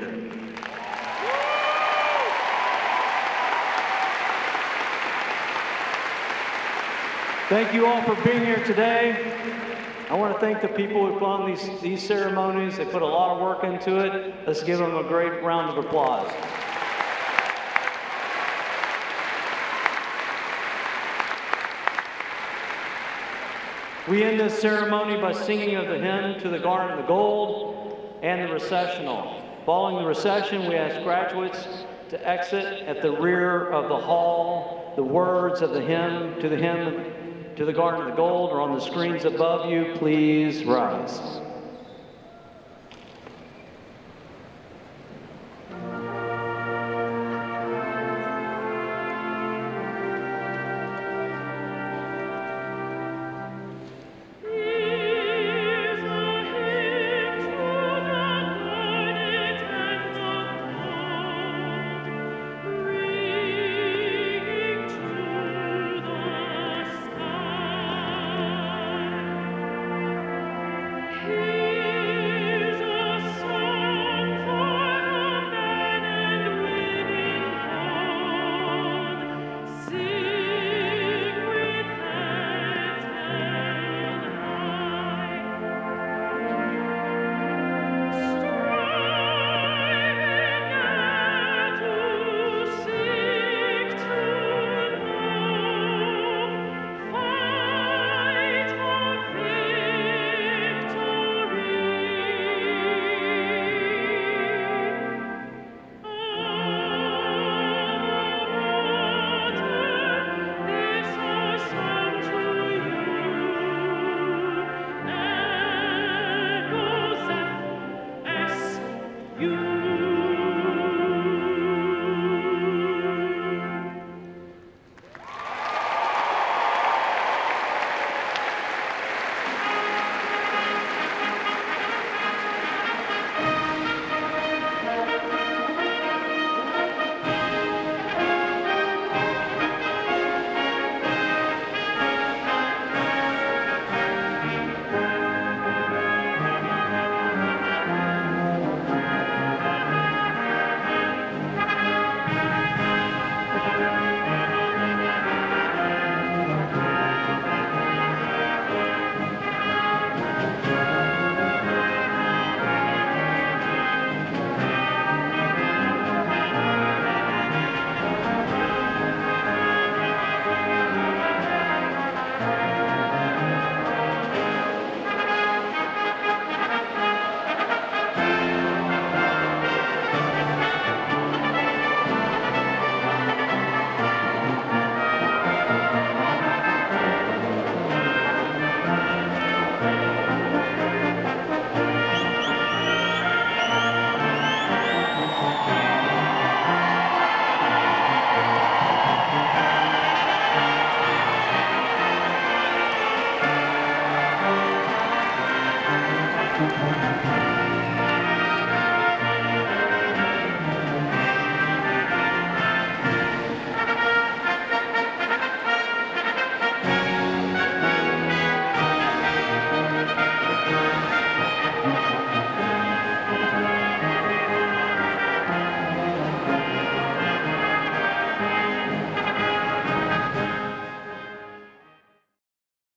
Thank you all for being here today. I want to thank the people who put on these ceremonies. They put a lot of work into it. Let's give them a great round of applause. We end this ceremony by singing of the hymn To the Garden of Gold and the recessional. Following the recession, we ask graduates to exit at the rear of the hall. The words of the hymn To the Garden of the Gold are on the screens above you. Please rise.